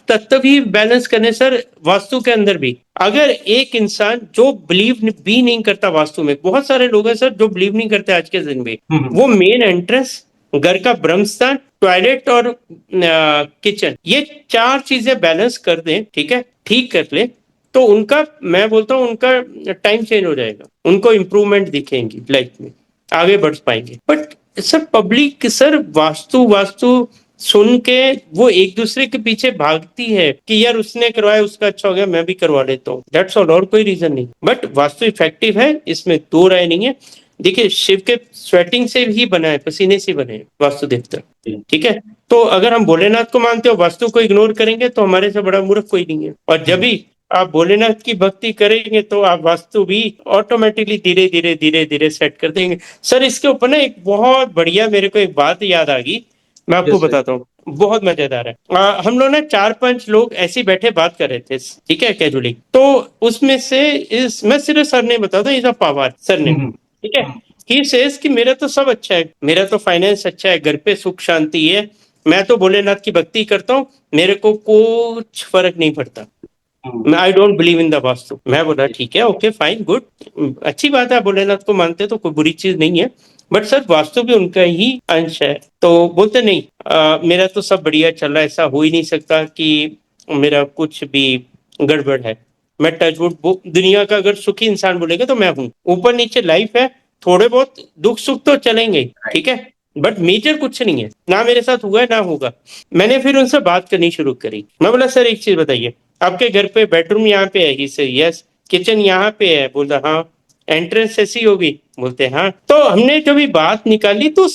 तत्व ही बैलेंस करने सर वास्तु के अंदर भी। अगर एक इंसान जो बिलीव भी नहीं करता वास्तु में, बहुत सारे लोग हैं सर जो बिलीव नहीं करते आज के दिन में, वो मेन एंट्रेंस, घर का ब्रह्मस्थान, टॉयलेट और किचन, ये 4 चीजें बैलेंस कर दें, ठीक है, ठीक कर ले, तो उनका, मैं बोलता हूँ उनका टाइम चेंज हो जाएगा, उनको इंप्रूवमेंट दिखेंगी लाइफ में, आगे बढ़ पाएंगे। बट सर पब्लिक सर वास्तु वास्तु सुन के वो एक दूसरे के पीछे भागती है कि यार उसने करवाया, उसका अच्छा हो गया, मैं भी करवा लेता हूँ। दैट्स ऑल, और कोई रीजन नहीं। बट वास्तु इफेक्टिव है, इसमें दो राय नहीं है। देखिए शिव के स्वेटिंग से ही बना है, पसीने से बने वास्तु देवता, ठीक है। तो अगर हम भोलेनाथ को मानते हो, वास्तु को इग्नोर करेंगे तो हमारे से बड़ा मूर्ख कोई नहीं है। और जब भी आप भोलेनाथ की भक्ति करेंगे तो आप वास्तु भी ऑटोमेटिकली धीरे धीरे धीरे धीरे सेट कर देंगे। सर इसके ऊपर ना एक बहुत बढ़िया मेरे को एक बात याद आ गई, मैं आपको बताता हूँ, बहुत मजेदार है। हम लोग ना 4-5 लोग ऐसे बैठे बात कर रहे थे, ठीक है, कैजुअली। तो उसमें से मैं सिर्फ सर ने बताता हूँ, पवार सर ने, ठीक है, ही सेज कि मेरा तो सब अच्छा है, मेरा तो फाइनेंस अच्छा है, घर पे सुख शांति है, मैं तो भोलेनाथ की भक्ति करता हूँ, मेरे को कुछ फर्क नहीं पड़ता, I don't believe in the vastu. मैं बोला ठीक है, ओके फाइन गुड, अच्छी बात है, भोलेनाथ को मानते तो कोई बुरी चीज नहीं है। बट सर वास्तु भी उनका ही अंश है। तो बोलते नहीं, मेरा तो सब बढ़िया चल रहा है, ऐसा हो ही नहीं सकता कि मेरा कुछ भी गड़बड़ है। मैं टचवुड, दुनिया का अगर सुखी इंसान बोलेगा तो मैं हूँ। ऊपर नीचे लाइफ है, थोड़े बहुत दुख सुख तो चलेंगे, ठीक है, बट मेजर कुछ नहीं है, ना मेरे साथ हुआ है ना होगा। मैंने फिर उनसे बात करनी शुरू करी। मैं बोला सर एक चीज बताइए, आपके घर पे बेडरूम यहाँ पे है? ही से यस। किचन यहाँ पे है? बोलता हाँ। एंट्रेंस ऐसी होगी? बोलते हाँ। तो हमने जब भी बात निकाली तो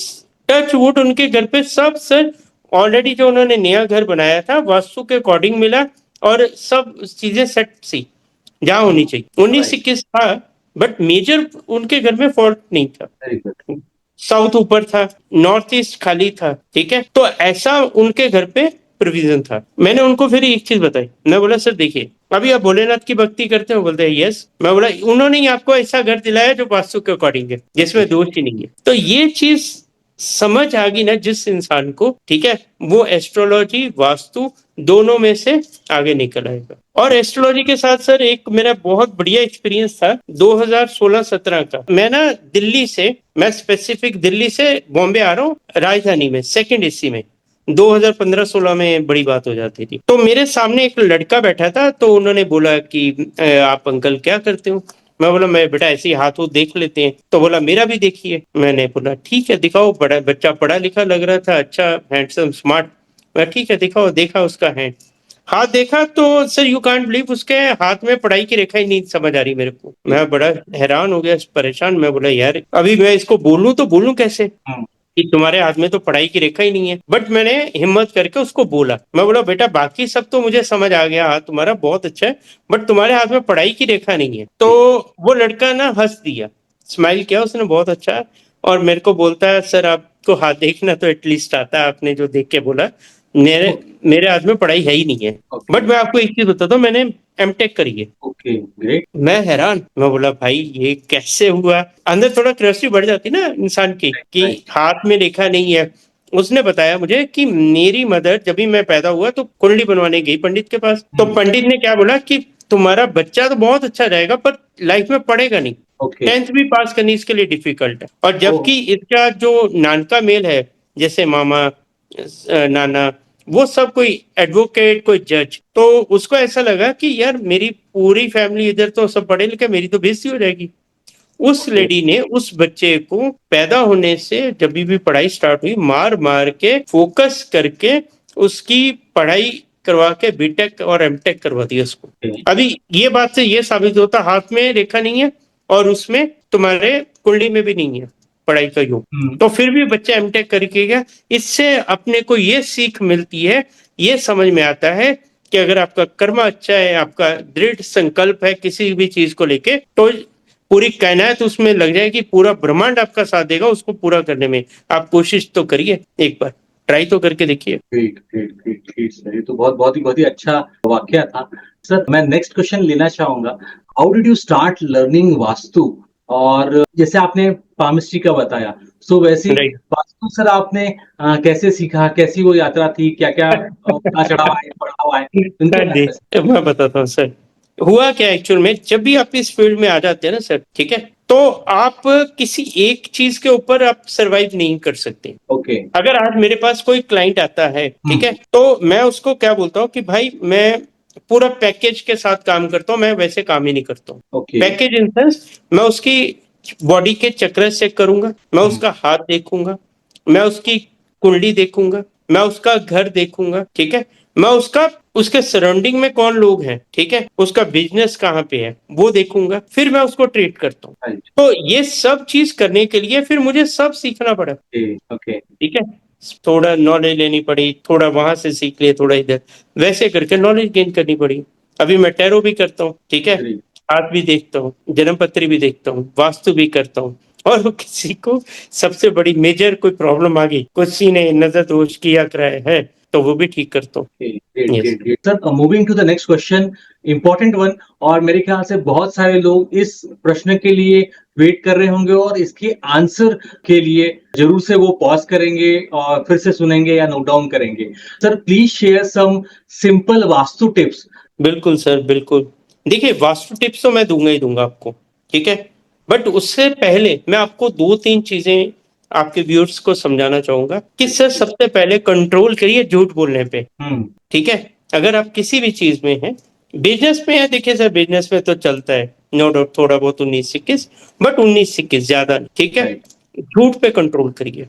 टच वुड उनके घर पे सब सर ऑलरेडी जो उन्होंने नया घर बनाया था वास्तु के अकॉर्डिंग मिला, और सब चीजें सेट सी जहाँ होनी चाहिए। 19-21 था, बट मेजर उनके घर में फॉल्ट नहीं था। साउथ ऊपर था, नॉर्थ ईस्ट खाली था, ठीक है। तो ऐसा उनके घर पे प्रोविजन था। मैंने उनको फिर एक चीज बताई, मैं बोला सर देखिए अभी आप भोलेनाथ की भक्ति करते हो? बोलते हैं यस। मैं बोला उन्होंने ही आपको ऐसा घर दिलाया जो वास्तु के अकॉर्डिंग है, जिसमें दोष ही नहीं है। तो ये चीज समझ आ गई ना जिस इंसान को, ठीक है, वो एस्ट्रोलॉजी वास्तु दोनों में से आगे निकल आएगा। और एस्ट्रोलॉजी के साथ सर एक मेरा बहुत बढ़िया एक्सपीरियंस था 2016-17 का। मैं स्पेसिफिक दिल्ली से बॉम्बे आ रहा हूँ राजधानी में सेकंड एसी में। 2015-16 में बड़ी बात हो जाती थी। तो मेरे सामने एक लड़का बैठा था, तो उन्होंने बोला कि आप अंकल क्या करते हो? मैं बोला मैं बेटा ऐसे ही हाथ देख लेते हैं। तो बोला मेरा भी देखिए। मैंने बोला ठीक है दिखाओ। बड़ा बच्चा पढ़ा लिखा लग रहा था, अच्छा हैंडसम स्मार्ट। मैं ठीक है दिखाओ। देखा उसका हैंड, हाथ देखा तो सर यू कांट बिलीव उसके हाथ में पढ़ाई की रेखा ही नहीं समझ आ रही मेरे को। मैं बड़ा हैरान हो गया, परेशान। मैं बोला यार अभी मैं इसको बोलूं तो बोलूं कैसे कि तुम्हारे हाथ में तो पढ़ाई की रेखा ही नहीं है। बट मैंने हिम्मत करके उसको बोला। मैं बोला बेटा बाकी सब तो मुझे समझ आ गया, हाथ तुम्हारा बहुत अच्छा है, बट तुम्हारे हाथ में पढ़ाई की रेखा नहीं है। तो वो लड़का ना हंस दिया, स्माइल किया उसने बहुत अच्छा, और मेरे को बोलता है सर आपको हाथ देखना तो एटलीस्ट आता है, आपने जो देख के बोला। मेरे मेरे हाथ में पढ़ाई है ही नहीं है। बट मैं आपको एक चीज बताता हूँ, मैंने एमटेक करी है। Okay great. मैं हैरान, मैं बोला भाई ये कैसे हुआ? अंदर थोड़ा क्यूरियोसिटी बढ़ जाती ना इंसान की कि हाथ में रेखा नहीं है। उसने बताया मुझे कि मेरी मदर जब भी मैं पैदा हुआ तो कुंडली बनवाने गई पंडित के पास। तो पंडित ने क्या बोला कि तुम्हारा बच्चा तो बहुत अच्छा रहेगा पर लाइफ में पढ़ेगा नहीं, ओके 10th भी पास करनी इसके लिए डिफिकल्ट है। और जबकि इसका जो नानका मेल है, जैसे मामा नाना, वो सब कोई एडवोकेट कोई जज, तो उसको ऐसा लगा कि यार मेरी पूरी फैमिली इधर तो सब पढ़े लिखे, मेरी तो बेइज्जती हो जाएगी। उस लेडी ने उस बच्चे को पैदा होने से जब भी पढ़ाई स्टार्ट हुई मार मार के फोकस करके उसकी पढ़ाई करवा के बीटेक और एमटेक करवा दिया उसको। अभी ये बात से ये साबित होता हाथ में रेखा नहीं है और उसमें तुम्हारे कुंडली में भी नहीं है पढ़ाई का योग, तो फिर भी बच्चा एमटेक करके गया। इससे अपने को ये सीख मिलती है, ये समझ में आता है कि अगर आपका कर्म अच्छा है, आपका दृढ़ संकल्प है किसी भी चीज को लेके, तो पूरी कायनात उसमें लग जाएगी, पूरा ब्रह्मांड आपका साथ देगा उसको पूरा करने में। आप कोशिश तो करिए, एक बार ट्राई तो करके देखिए। Great great great great sir, ये तो बहुत ही अच्छा वाक्य था। सर मैं नेक्स्ट क्वेश्चन लेना चाहूंगा, how did you start learning vastu? और जैसे आपने पामिस्ट्री का बताया, सो वैसे राइट। वास्तु सर आपने कैसे सीखा, कैसी वो यात्रा थी, क्या क्या उतार चढ़ाव आए, पड़ाव आए, उनके बारे में? मैं बताता हूँ सर, हुआ क्या एक्चुअल में, जब भी आप इस फील्ड में आ जाते हैं ना सर, ठीक है, तो आप किसी एक चीज के ऊपर आप सरवाइव नहीं कर सकते। ओके अगर आज मेरे पास कोई क्लाइंट आता है, ठीक है, तो मैं उसको क्या बोलता हूँ कि भाई मैं पूरा पैकेज के साथ काम करता हूँ, मैं वैसे काम ही नहीं करता हूँ। ओके पैकेज इन सेंस, मैं उसकी बॉडी के चक्र चेक करूंगा, मैं उसका हाथ देखूंगा, मैं उसकी कुंडली देखूंगा, मैं उसका घर देखूंगा, ठीक है, मैं उसका उसके सराउंडिंग में कौन लोग हैं, ठीक है, उसका बिजनेस कहाँ पे है वो देखूंगा, फिर मैं उसको ट्रीट करता हूँ। राइट तो ये सब चीज करने के लिए फिर मुझे सब सीखना पड़ा, ओके ओके ठीक है, थोड़ा नॉलेज लेनी पड़ी, थोड़ा वहां से सीख लिए, थोड़ा इधर, वैसे करके नॉलेज गेन करनी पड़ी। अभी मैं टैरो भी करता हूँ, ठीक है, ग्रेट हाथ भी देखता हूँ, जन्म पत्री भी देखता हूँ, वास्तु भी करता हूँ। और किसी को सबसे बड़ी मेजर कोई प्रॉब्लम आ गई, किसी ने नजर दोष किया कराया है, तो वो भी ठीक करता हूँ। Great yes. Great great sir, moving to the next question, important one. और मेरे ख्याल से बहुत सारे लोग इस प्रश्न के लिए वेट कर रहे होंगे और इसके आंसर के लिए जरूर से वो पॉज करेंगे और फिर से सुनेंगे या नोट डाउन करेंगे। Sir please share some simple vastu tips. बिल्कुल सर, बिल्कुल। देखिए वास्तु टिप्स तो मैं दूंगा ही दूंगा आपको, ठीक है, बट उससे पहले मैं आपको दो तीन चीजें आपके व्यूअर्स को समझाना चाहूंगा कि सर सबसे पहले कंट्रोल करिए झूठ बोलने पे, ठीक है। अगर आप किसी भी चीज में हैं, बिजनेस में है, देखिए सर बिजनेस में तो चलता है नो डाउट थोड़ा बहुत 19-21, बट 19-21 ज्यादा नहीं, ठीक है। झूठ पे कंट्रोल करिए,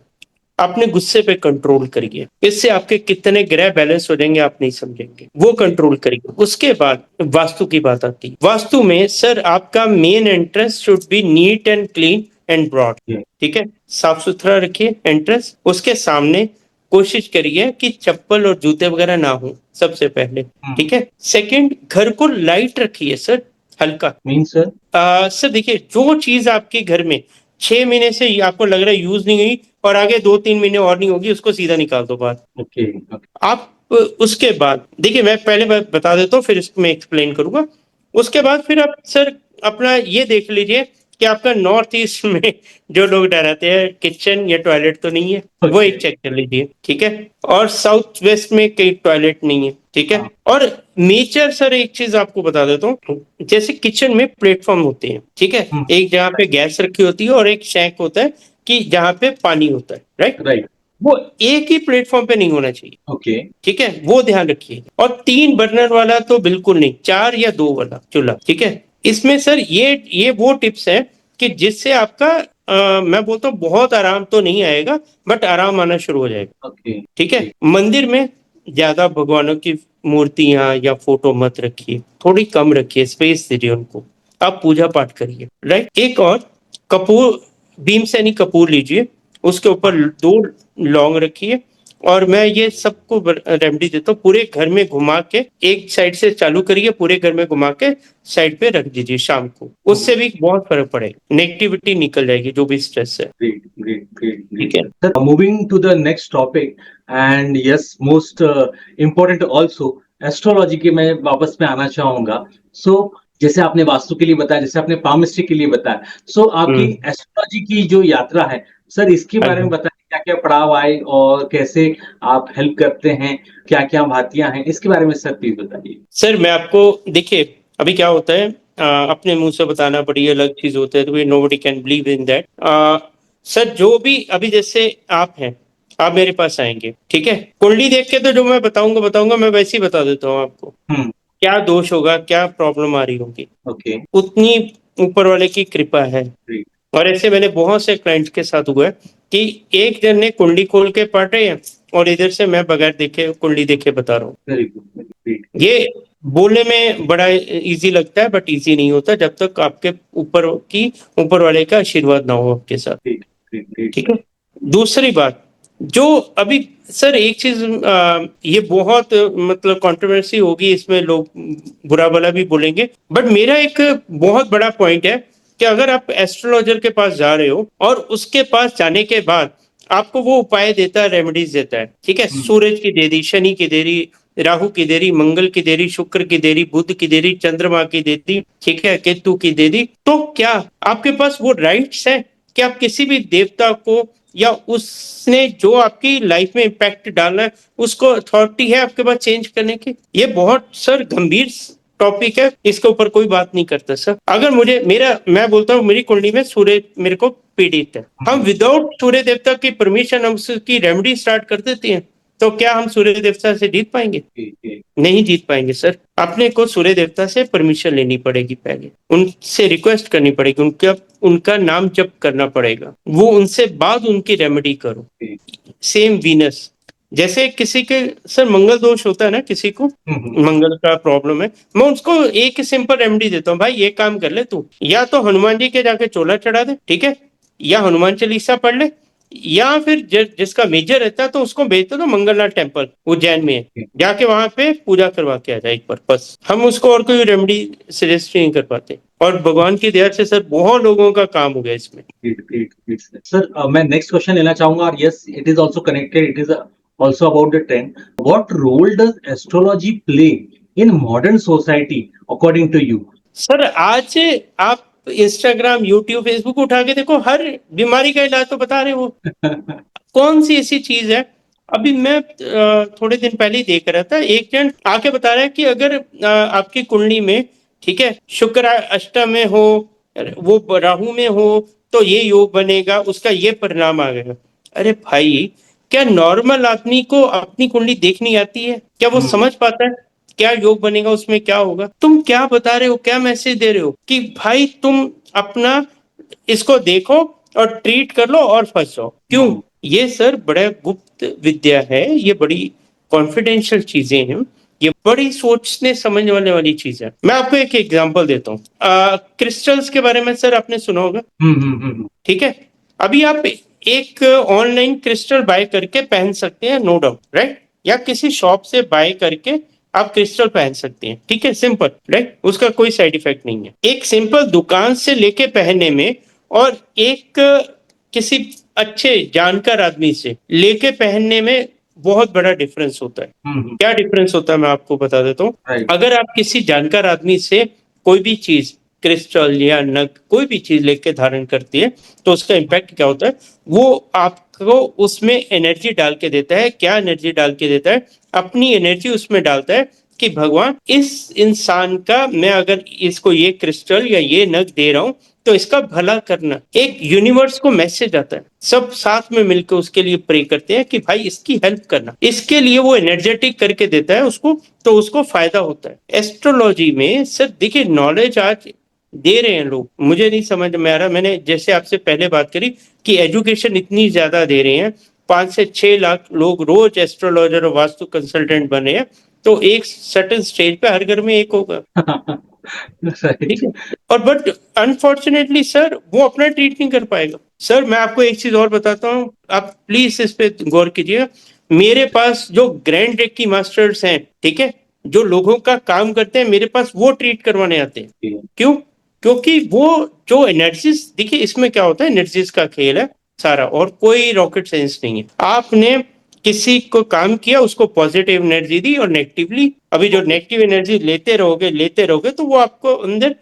अपने गुस्से पे कंट्रोल करिए, इससे आपके कितने ग्रह बैलेंस हो जाएंगे आप नहीं समझेंगे, वो कंट्रोल करिए। उसके बाद वास्तु की बात आती है। वास्तु में सर आपका main entrance should be neat and clean and broad, ठीक है, साफ सुथरा रखिए एंट्रेंस। उसके सामने कोशिश करिए कि चप्पल और जूते वगैरह ना हो सबसे पहले, ठीक है। सेकंड, घर को लाइट रखिए सर, हल्का। मीन सर सर देखिए जो चीज आपके घर में 6 महीने से आपको लग रहा है यूज नहीं हुई और आगे 2-3 महीने और नहीं होगी, उसको सीधा निकाल दो बाहर। ओके आप उसके बाद देखिए, मैं पहले बता देता हूँ फिर इसको मैं एक्सप्लेन करूंगा। उसके बाद फिर आप सर अपना ये देख लीजिए कि आपका नॉर्थ ईस्ट में जो लोग डराते हैं किचन या टॉयलेट तो नहीं है, वो Okay. एक चेक कर लीजिए, ठीक है। और साउथ वेस्ट में कई टॉयलेट नहीं है, ठीक है। हाँ। और नेचर सर एक चीज आपको बता देता हूँ, जैसे किचन में प्लेटफॉर्म होते हैं, ठीक है, हम्म। एक जहाँ पे गैस रखी होती है और एक शैंक होता है कि जहाँ पे पानी होता है, राइट। राइट। वो एक ही प्लेटफॉर्म पे नहीं होना चाहिए, ओके। ठीक है, वो ध्यान रखिए। और 3 बर्नर वाला तो बिल्कुल नहीं, 4 या 2 वाला चूल्हा, ठीक है। इसमें सर ये वो टिप्स है कि जिससे आपका मैं बोलता हूँ बहुत आराम तो नहीं आएगा, बट आराम आना शुरू हो जाएगा, ओके। ठीक है। मंदिर में ज्यादा भगवानों की मूर्तियां या फोटो मत रखिए, थोड़ी कम रखिए, स्पेस दीजिए उनको, आप पूजा पाठ करिए, राइट। एक और कपूर, भीमसेनी कपूर लीजिए, उसके ऊपर 2 लौंग रखिए, और मैं ये सबको रेमेडी देता हूँ, पूरे घर में घुमा के एक साइड से चालू करिए, पूरे घर में घुमा के साइड पे रख दीजिए शाम को, उससे भी बहुत फर्क पड़ेगा, नेगेटिविटी निकल जाएगी जो भी स्ट्रेस है, Great, great, great, great. ठीक है। Sir, moving to the next topic, and yes, most important also, astrology के मैं वापस में आना चाहूंगा। सो जैसे आपने वास्तु के लिए बताया, जैसे आपने पामिस्ट्री के लिए बताया, सो आपकी एस्ट्रोलॉजी की जो यात्रा है, सर इसके हाँ बारे में जी। बताएं, क्या क्या पड़ाव आए और कैसे आप हेल्प करते हैं, क्या क्या भातियां हैं, इसके बारे में सर प्लीज बताइए। सर मैं आपको, देखिए अभी क्या होता है, अपने मुंह से बताना बड़ी अलग चीज होता है, तो nobody can believe in that. Sir जो भी अभी जैसे आप हैं, आप मेरे पास आएंगे, ठीक है, कुंडली देख के तो जो मैं बताऊंगा मैं वैसे ही बता देता हूँ आपको, हम्म। क्या दोष होगा, क्या प्रॉब्लम आ रही होगी, ओके। उतनी ऊपर वाले की कृपा है। ग्रेट। और ऐसे मैंने बहुत से क्लाइंट के साथ हुआ है कि एक जन ने कुंडली खोल के पढ़ रहे हैं और इधर से मैं बगैर देखे कुंडली देखे बता रहा हूँ। Very good. ग्रेट। ये बोलने में बड़ा इजी लगता है, बट इजी नहीं होता जब तक आपके ऊपर वाले का आशीर्वाद ना हो आपके साथ, ग्रेट। ग्रेट। ग्रेट ठीक सर। है। दूसरी बात, जो अभी सर एक चीज, ये बहुत मतलब कंट्रोवर्सी होगी इसमें, लोग बुरा भला भी बोलेंगे, बट मेरा एक बहुत बड़ा पॉइंट है कि अगर आप एस्ट्रोलॉजर के पास जा रहे हो और उसके पास जाने के बाद आपको वो उपाय देता है, रेमेडीज देता है, ठीक है, हम्म। सूरज की देरी, शनि की देरी, राहु की देरी, मंगल की देरी, शुक्र की देरी, बुध की देरी, चंद्रमा की देरी, ठीक है, केतु की देरी, तो क्या आपके पास वो राइट्स है कि आप किसी भी देवता को या उसने जो आपकी लाइफ में इम्पैक्ट डालना है उसको अथॉरिटी है आपके पास चेंज करने की? ये बहुत सर गंभीर टॉपिक है, इसके ऊपर कोई बात नहीं करता सर। अगर मैं बोलता हूँ मेरी कुंडली में सूर्य मेरे को पीड़ित है, हम विदाउट सूर्य देवता की परमिशन हम उसकी रेमेडी स्टार्ट कर देते हैं, तो क्या हम सूर्य देवता से जीत पाएंगे? नहीं जीत पाएंगे सर। अपने को सूर्य देवता से परमिशन लेनी पड़ेगी, पहले उनसे रिक्वेस्ट करनी पड़ेगी, उनका नाम जप करना पड़ेगा, वो उनसे बाद उनकी रेमेडी करो। सेम वीनस, जैसे किसी के सर मंगल दोष होता है ना, किसी को मंगल का प्रॉब्लम है, मैं उसको एक सिंपल रेमेडी देता हूँ, भाई ये काम कर ले तू, या तो हनुमान जी के जाके चोला चढ़ा दे, ठीक है, या हनुमान चालीसा पढ़ ले, या फिर जिसका मेजर रहता है तो उसको भेज दो मंगलनाथ टेम्पल उज्जैन में है, जाके वहां पे पूजा करवा के आ जाए एक बार, बस। हम उसको और कोई रेमेडी सजेस्ट नहीं कर पाते, और भगवान की दया से सर बहुत लोगों का काम हो गया इसमें। सर मैं नेक्स्ट क्वेश्चन लेना चाहूंगा, और yes it is also connected, it is also about the trend. What role does astrology play in modern society according to you? Sir आज आप इंस्टाग्राम, यूट्यूब, फेसबुक उठा के देखो, हर बीमारी का इलाज तो बता रहे हो। कौन सी ऐसी चीज है? अभी मैं थोड़े दिन पहले ही देख रहा था, एक जन आके बता रहा है कि अगर आपकी कुंडली में, ठीक है, शुक्र अष्टम में हो, वो राहु में हो, तो ये योग बनेगा, उसका ये परिणाम आ गया। अरे भाई, क्या नॉर्मल आदमी को अपनी कुंडली देखनी आती है? क्या वो समझ पाता है क्या योग बनेगा, उसमें क्या होगा? तुम क्या बता रहे हो, क्या मैसेज दे रहे हो कि भाई तुम अपना इसको देखो और ट्रीट कर लो और फंस जाओ? क्यों? ये सर बड़ा गुप्त विद्या है, ये बड़ी कॉन्फिडेंशियल चीजें हैं, ये बड़ी सोचने समझने वाली चीज है। मैं आपको एक एग्जांपल देता हूँ, क्रिस्टल्स के बारे में सर आपने सुना होगा, ठीक है। अभी आप एक ऑनलाइन क्रिस्टल बाय करके पहन सकते हैं, नो डाउट, राइट, या किसी शॉप से बाय करके आप क्रिस्टल पहन सकते हैं, ठीक है, सिंपल, राइट, उसका कोई साइड इफेक्ट नहीं है। एक सिंपल दुकान से लेके पहनने में और एक किसी अच्छे जानकार आदमी से लेके पहनने में बहुत बड़ा डिफरेंस होता है। क्या डिफरेंस होता है मैं आपको बता देता हूँ। अगर आप किसी जानकार आदमी से कोई भी चीज क्रिस्टल या नग कोई भी चीज लेके धारण करती है तो उसका इम्पैक्ट क्या होता है, वो आपको उसमें एनर्जी डाल के देता है। क्या एनर्जी डाल के देता है? अपनी एनर्जी उसमें डालता है कि भगवान इस इंसान का, मैं अगर इसको ये क्रिस्टल या ये नग दे रहा हूं तो इसका भला करना। एक यूनिवर्स को मैसेज आता है, सब साथ में मिलकर उसके लिए प्रे करते हैं कि भाई इसकी हेल्प करना, इसके लिए वो एनर्जेटिक करके देता है उसको, तो उसको फायदा होता है। एस्ट्रोलॉजी में सर देखिए नॉलेज आज दे रहे हैं लोग, मुझे नहीं समझ में आ रहा। मैंने जैसे आपसे पहले बात करी कि एजुकेशन इतनी ज्यादा दे रहे हैं, 5 से 6 लाख लोग रोज एस्ट्रोलॉजर और वास्तु कंसल्टेंट बने हैं, तो एक सर्टेन स्टेज पे हर घर में एक होगा, ठीक है। और बट अनफॉर्चुनेटली सर वो अपना ट्रीट नहीं कर पाएगा। सर मैं आपको एक चीज और बताता हूँ, आप प्लीज इस पे गौर कीजिएगा। मेरे पास जो ग्रैंड रेकी मास्टर्स हैं, ठीक है, जो लोगों का काम करते हैं, मेरे पास वो ट्रीट करवाने आते हैं। क्यों? क्योंकि वो जो एनर्जीज, देखिए इसमें क्या होता है, एनर्जीज का खेल है सारा, और कोई रॉकेट साइंस नहीं है। आपने किसी को काम किया, उसको पॉजिटिव एनर्जी दी और नेगेटिवली, अभी जो नेगेटिव एनर्जी लेते रहोगे तो वो आपको अंदर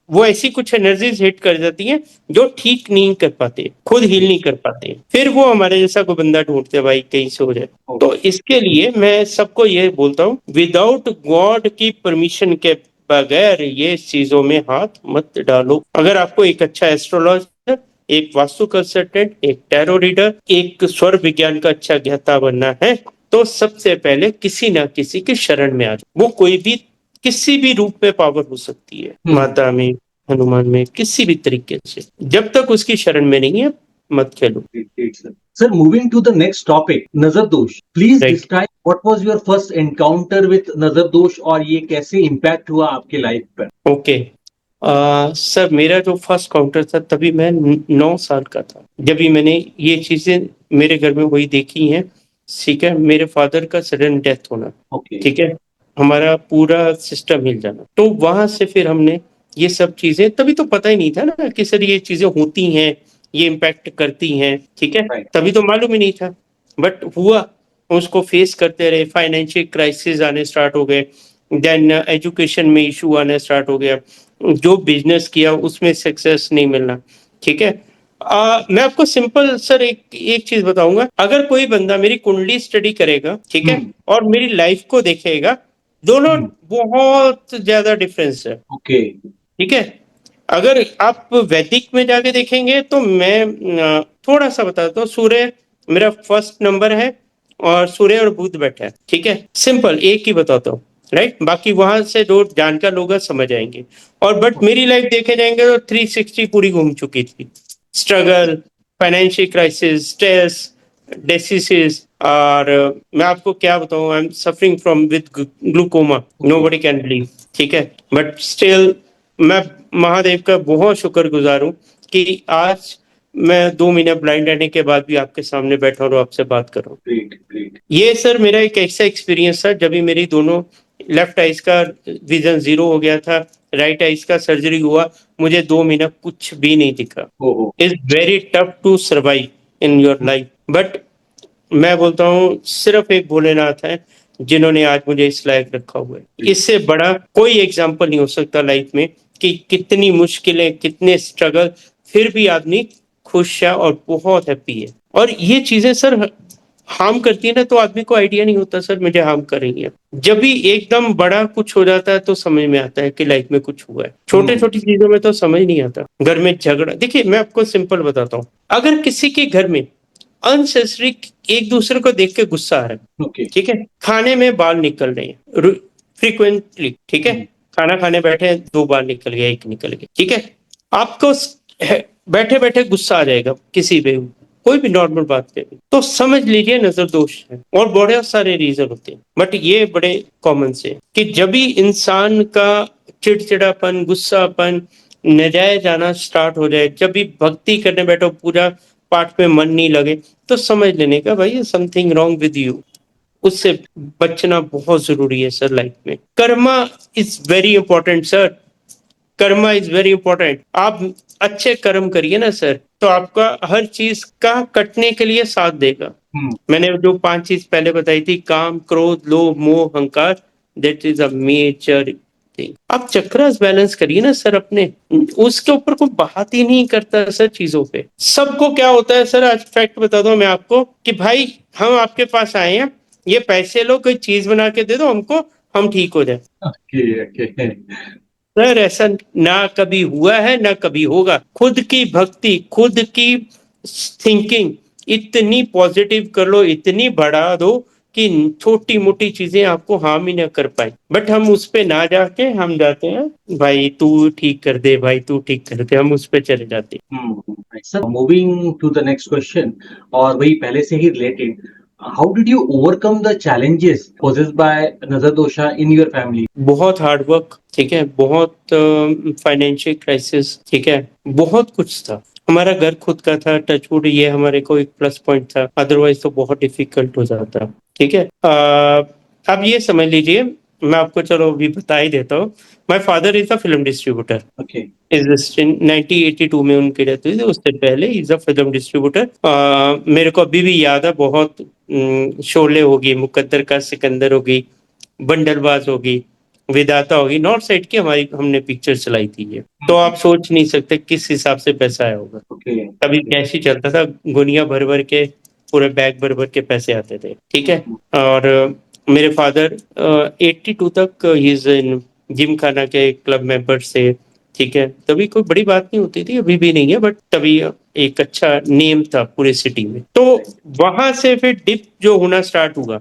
वो ऐसी कुछ एनर्जीज हिट कर जाती हैं जो ठीक नहीं कर पाते, खुद हील नहीं कर पाते, फिर वो हमारे जैसा कोई बंदा ढूंढते हैं भाई कहीं से हो जाए। तो इसके लिए मैं सबको ये बोलता हूँ, विदाउट गॉड की परमिशन के बगैर ये चीजों में हाथ मत डालो। अगर आपको एक अच्छा एस्ट्रोलॉजर, एक वास्तु कंसल्टेंट, एक टैरो रीडर, एक स्वर विज्ञान का अच्छा ज्ञाता बनना है तो सबसे पहले किसी ना किसी की शरण में आ जाओ। वो कोई भी किसी भी रूप में पावर हो सकती है, माता में, हनुमान में, किसी भी तरीके से, जब तक उसकी शरण में नहीं है मत खेलो। Sir, moving to the next topic, Nazar Dosh. Please Right. describe what was your first encounter with Nazar Dosh और ये कैसे impact हुआ आपके लाइफ पर? ओके सर, मेरा जो फर्स्ट काउंटर था तभी मैं 9 साल का था, जब भी मैंने ये चीजें मेरे घर में वही देखी हैं। ठीक है, मेरे फादर का सडन डेथ होना, ठीक है, हमारा पूरा सिस्टम हिल जाना, तो वहां से फिर हमने ये सब चीजें, तभी तो पता ही नहीं था ना कि सर ये चीजें होती हैं, ये इम्पैक्ट करती हैं, ठीक है, तभी तो मालूम ही नहीं था, बट हुआ, उसको फेस करते रहे। फाइनेंशियल क्राइसिस आने स्टार्ट हो गए, देन एजुकेशन में इशू आना स्टार्ट हो गया, जो बिजनेस किया उसमें सक्सेस नहीं मिलना, ठीक है। मैं आपको सिंपल सर एक चीज बताऊंगा, अगर कोई बंदा मेरी कुंडली स्टडी करेगा, ठीक है, और मेरी लाइफ को देखेगा, दोनों बहुत ज्यादा डिफरेंस है, ठीक है। अगर आप वैदिक में जाके देखेंगे तो मैं थोड़ा सा बताता हूँ, सूर्य मेरा फर्स्ट नंबर है और सूर्य और बुध बैठा है, ठीक है, सिंपल एक ही बताता हूँ, राइट, बाकी वहां से जो जानकार लोग समझ आएंगे। और बट मेरी लाइफ देखे जाएंगे तो 360 पूरी घूम चुकी थी, struggle, financial crisis, stress, diseases, और मैं आपको क्या बताऊं, I am suffering from with glaucoma, nobody can believe, ठीक है, बट स्टिल मैं महादेव का बहुत शुक्रगुजार हूँ कि आज मैं 2 महीने ब्लाइंड रहने के बाद भी आपके सामने बैठा और आपसे बात कर रहा हूँ। ये सर मेरा एक ऐसा एक्सपीरियंस था जब भी मेरी दोनों लेफ्ट आइज का विजन 0 हो गया था, राइट आइज का सर्जरी हुआ, मुझे 2 महीना कुछ भी नहीं दिखा। Is very tough to survive in your life, but मैं बोलता हूँ सिर्फ एक भोलेनाथ है जिन्होंने आज मुझे इस लायक रखा हुआ है। इससे बड़ा कोई एग्जाम्पल नहीं हो सकता लाइफ में कि कितनी मुश्किलें, कितने स्ट्रगल, फिर भी आदमी खुश है और बहुत हैप्पी है। और ये चीजें सर हार्म करती है ना, तो आदमी को आइडिया नहीं होता सर मुझे हार्म कर रही है। जब भी एकदम बड़ा कुछ हो जाता है तो समझ में आता है कि लाइफ में कुछ हुआ है, छोटे छोटी चीजों में तो समझ नहीं आता। घर में झगड़ा, देखिए मैं आपको सिंपल बताता हूँ, अगर किसी के घर में अनसेसरी एक दूसरे को देख के गुस्सा आ रहा है, ठीक है, खाने में बाल निकल रहे हैं फ्रीक्वेंटली, ठीक है, खाना खाने बैठे 2 बाल निकल गया, एक निकल गया, ठीक है, आपको बैठे बैठे गुस्सा आ जाएगा किसी पे, कोई भी नॉर्मल बात पे, तो समझ लीजिए नजर दोष है। और बड़े सारे रीजन होते हैं, बट ये बड़े कॉमन से कि जब भी इंसान का चिड़चिड़ापन, गुस्सापन, नजायज आना स्टार्ट हो जाए, जब भी भक्ति करने बैठो पूजा पाठ में मन नहीं लगे, तो समझ लेने का भाई समथिंग रॉन्ग विद यू, उससे बचना बहुत जरूरी है सर लाइफ में। Karma is very important sir, Karma is very important. आप अच्छे कर्म करिए ना सर, तो आपका हर चीज का कटने के लिए साथ देगा। मैंने जो 5 चीज पहले बताई थी, काम, क्रोध, लोभ, मोह, अहंकार, दैट इज अ मेजर ठीक, आप चक्रास बैलेंस करिए ना सर अपने, उसके ऊपर कोई बात ही नहीं करता सर चीजों पे। सबको क्या होता है सर, आज फैक्ट बता दो मैं आपको कि भाई हम आपके पास आए हैं, ये पैसे लो, कोई चीज बना के दे दो हमको, हम ठीक हो जाए। Okay okay. सर ऐसा ना कभी हुआ है ना कभी होगा। खुद की भक्ति, खुद की थिंकिंग इतनी पॉजिटिव कर लो, इतनी बढ़ा दो कि छोटी मोटी चीजें आपको हार्म ही ना कर पाए। बट हम उस पे ना जाके हम जाते हैं भाई तू ठीक कर दे, भाई तू ठीक कर दे, हम उस पे चले जाते हैं। Sir moving to the next question, और वही पहले से ही related, how did you overcome the challenges posed by nazar dosha in your family? बहुत हार्ड वर्क, ठीक है, बहुत फाइनेंशियल क्राइसिस, ठीक है, बहुत कुछ था। हमारा घर खुद का था, टचवुड, ये हमारे को एक प्लस पॉइंट था, अदरवाइज तो बहुत डिफिकल्ट हो जाता, ठीक है। अब ये समझ लीजिए, मैं आपको चलो अभी बता ही देता हूँ। My father is a film distributor, okay. Is 1982 में उनकी डेथ हुई थी, उससे पहले इज अ फिल्म डिस्ट्रीब्यूटर। मेरे को अभी भी याद है बहुत, शोले होगी, मुकद्दर का सिकंदर होगी, बंडलबाज होगी, विधाता होगी, नॉर्थ साइड की हमारी हमने पिक्चर चलाई थी ये। तो आप सोच नहीं सकते किस हिसाब से पैसा आया होगा। ओके। तभी कैश ही चलता था, गुनिया भर भर के, पूरे बैग भर भर के पैसे आते थे, ठीक है। और मेरे फादर 82 तक इज इन जिम खाना के क्लब मेंबर से, ठीक है। तभी कोई बड़ी बात नहीं होती थी, अभी भी नहीं है, बट तभी एक अच्छा नेम था पूरे सिटी में। तो वहां से फिर डिप जो होना स्टार्ट हुआ,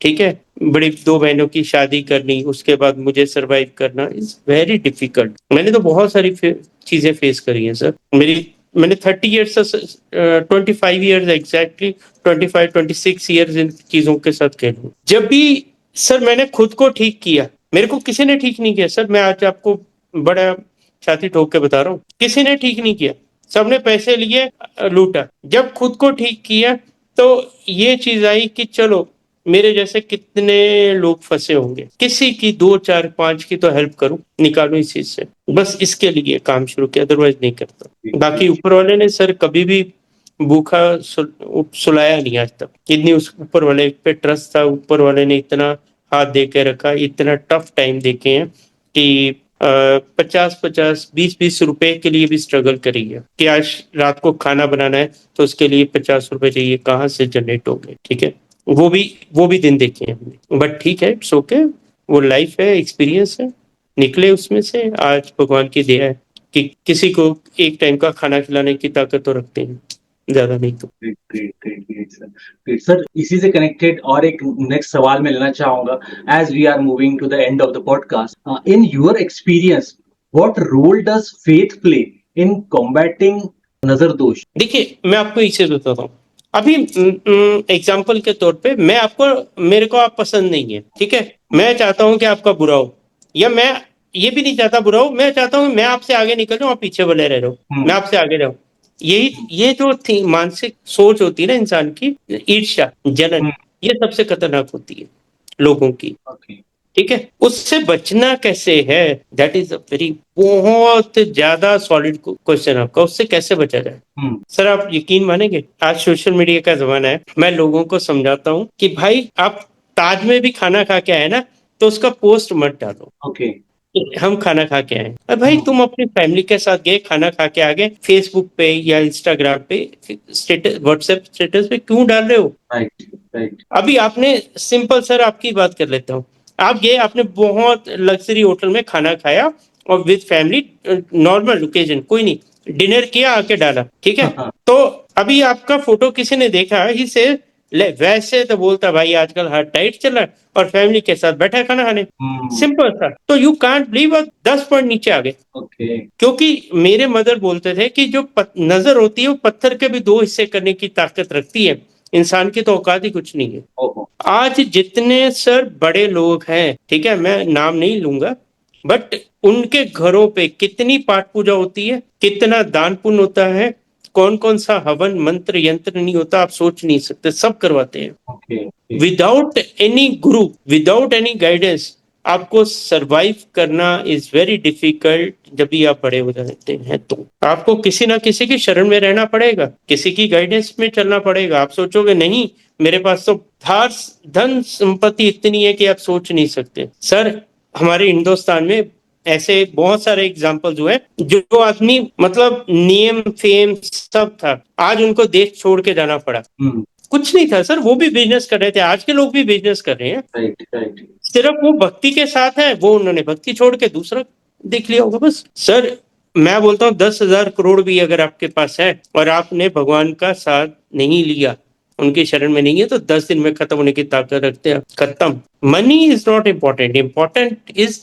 ठीक है। बड़ी दो बहनों की शादी करनी, उसके बाद मुझे सरवाइव करना इज वेरी डिफिकल्ट। मैंने तो बहुत सारी चीजें फेस करी हैं सर। मैंने 30 years, 25 years exactly, 25-26 years in चीजों के साथ खेलूं। जब भी सर मैंने खुद को ठीक किया, मेरे को किसी ने ठीक नहीं किया सर, मैं आज आपको बड़ा छाती ठोक के बता रहा हूँ, किसी ने ठीक नहीं किया। सबने पैसे लिए, लूटा। जब खुद को ठीक किया तो ये चीज आई कि चलो मेरे जैसे कितने लोग फंसे होंगे, किसी की 2 4 5 की तो हेल्प करूं, निकालूं इस चीज से, बस इसके लिए काम शुरू किया, अदरवाइज नहीं करता। बाकी ऊपर वाले ने सर कभी भी भूखा सुलाया नहीं आज तक। इतनी उस ऊपर वाले पे ट्रस्ट था, ऊपर वाले ने इतना हाथ दे के रखा, इतना टफ टाइम देखे हैं कि 50-50 20-20 रुपए के लिए भी स्ट्रगल करी है कि आज रात को खाना बनाना है तो उसके लिए 50 रुपए चाहिए, कहाँ से जनरेट होंगे, ठीक है। वो भी दिन देखे हैं हमने, बट ठीक है, इट्स ओके, वो लाइफ है, एक्सपीरियंस है, निकले उसमें से। आज भगवान की दया है कि किसी को एक टाइम का खाना खिलाने की ताकत तो रखते हैं, ज्यादा नहीं तो। Great great great great sir. Great sir, इसी से कनेक्टेड और एक नेक्स्ट सवाल मैं लेना चाहूंगा, as we are moving to the end of the podcast. In your experience, what role does faith play in combating nazar dosh? देखिए मैं आपको एक चीज बताता हूँ। अभी एग्जाम्पल के तौर पे मैं आपको, मेरे को आप पसंद नहीं है, ठीक है, मैं चाहता हूं कि आपका बुरा हो, या मैं ये भी नहीं चाहता बुरा हो, मैं चाहता हूं मैं आपसे आगे निकल जाऊं, आप पीछे बने रह रहो, मैं आपसे आगे रहूं। यही ये जो थी मानसिक सोच होती है ना इंसान की, ईर्ष्या, जलन, ये सबसे खतरनाक होती है लोगों की, ओके। ठीक है। उससे बचना कैसे है, दैट इज अ वेरी, बहुत ज्यादा सॉलिड क्वेश्चन आपका, उससे कैसे बचा जाए। सर आप यकीन मानेंगे, आज सोशल मीडिया का जमाना है, मैं लोगों को समझाता हूँ कि भाई आप ताज में भी खाना खा के आए ना, तो उसका पोस्ट मत डालो, ओके। हम खाना खा के आए। अरे भाई तुम अपनी फैमिली के साथ गए, खाना खा के आ गए, फेसबुक पे या इंस्टाग्राम पे स्टेटस, व्हाट्सएप स्टेटस पे क्यों डाल रहे हो? Right right. अभी आपने, सिंपल सर आपकी बात कर लेता हूँ, आप गए, आपने बहुत लग्जरी होटल में खाना खाया और विद फैमिली, नॉर्मल ओकेजन, कोई नहीं, डिनर किया, आके डाला, ठीक है। तो अभी आपका फोटो किसी ने देखा, ही से ले, वैसे तो बोलता भाई आजकल हर टाइट चल रहा है, और फैमिली के साथ बैठा है खाना खाने, सिंपल सा। तो यू कांट बिलीव 10 पॉइंट नीचे आ गए। ओके। क्योंकि मेरे मदर बोलते थे कि जो नजर होती है वो पत्थर के भी 2 हिस्से करने की ताकत रखती है, इंसान की तो औकात ही कुछ नहीं है। ओहो। आज जितने सर बड़े लोग हैं, ठीक है, मैं नाम नहीं लूंगा, बट उनके घरों पे कितनी पाठ पूजा होती है, कितना दान पुण्य होता है, कौन कौन सा हवन मंत्र यंत्र नहीं होता, आप सोच नहीं सकते, सब करवाते हैं। ओके। विदाउट एनी गुरु, विदाउट एनी गाइडेंस आपको सरवाइव करना इज वेरी डिफिकल्ट। जब भी आप बड़े हो जाते हैं तो आपको किसी ना किसी की शरण में रहना पड़ेगा, किसी की गाइडेंस में चलना पड़ेगा। आप सोचोगे नहीं मेरे पास तो धार धन संपत्ति इतनी है कि आप सोच नहीं सकते। सर हमारे हिंदुस्तान में ऐसे बहुत सारे एग्जाम्पल्स हुए जो आदमी मतलब नियम फेम सब था, आज उनको देश छोड़ के जाना पड़ा। कुछ नहीं था सर, वो भी बिजनेस कर रहे थे, आज के लोग भी बिजनेस कर रहे हैं। Right right. सिर्फ वो भक्ति के साथ है, वो उन्होंने भक्ति छोड़ के दूसरा देख लिया होगा बस। सर मैं बोलता हूँ 10,000 करोड़ भी अगर आपके पास है और आपने भगवान का साथ नहीं लिया, उनकी शरण में नहीं है, तो 10 दिन में खत्म होने की ताकत रखते हैं, खत्म। Money is not important, important is,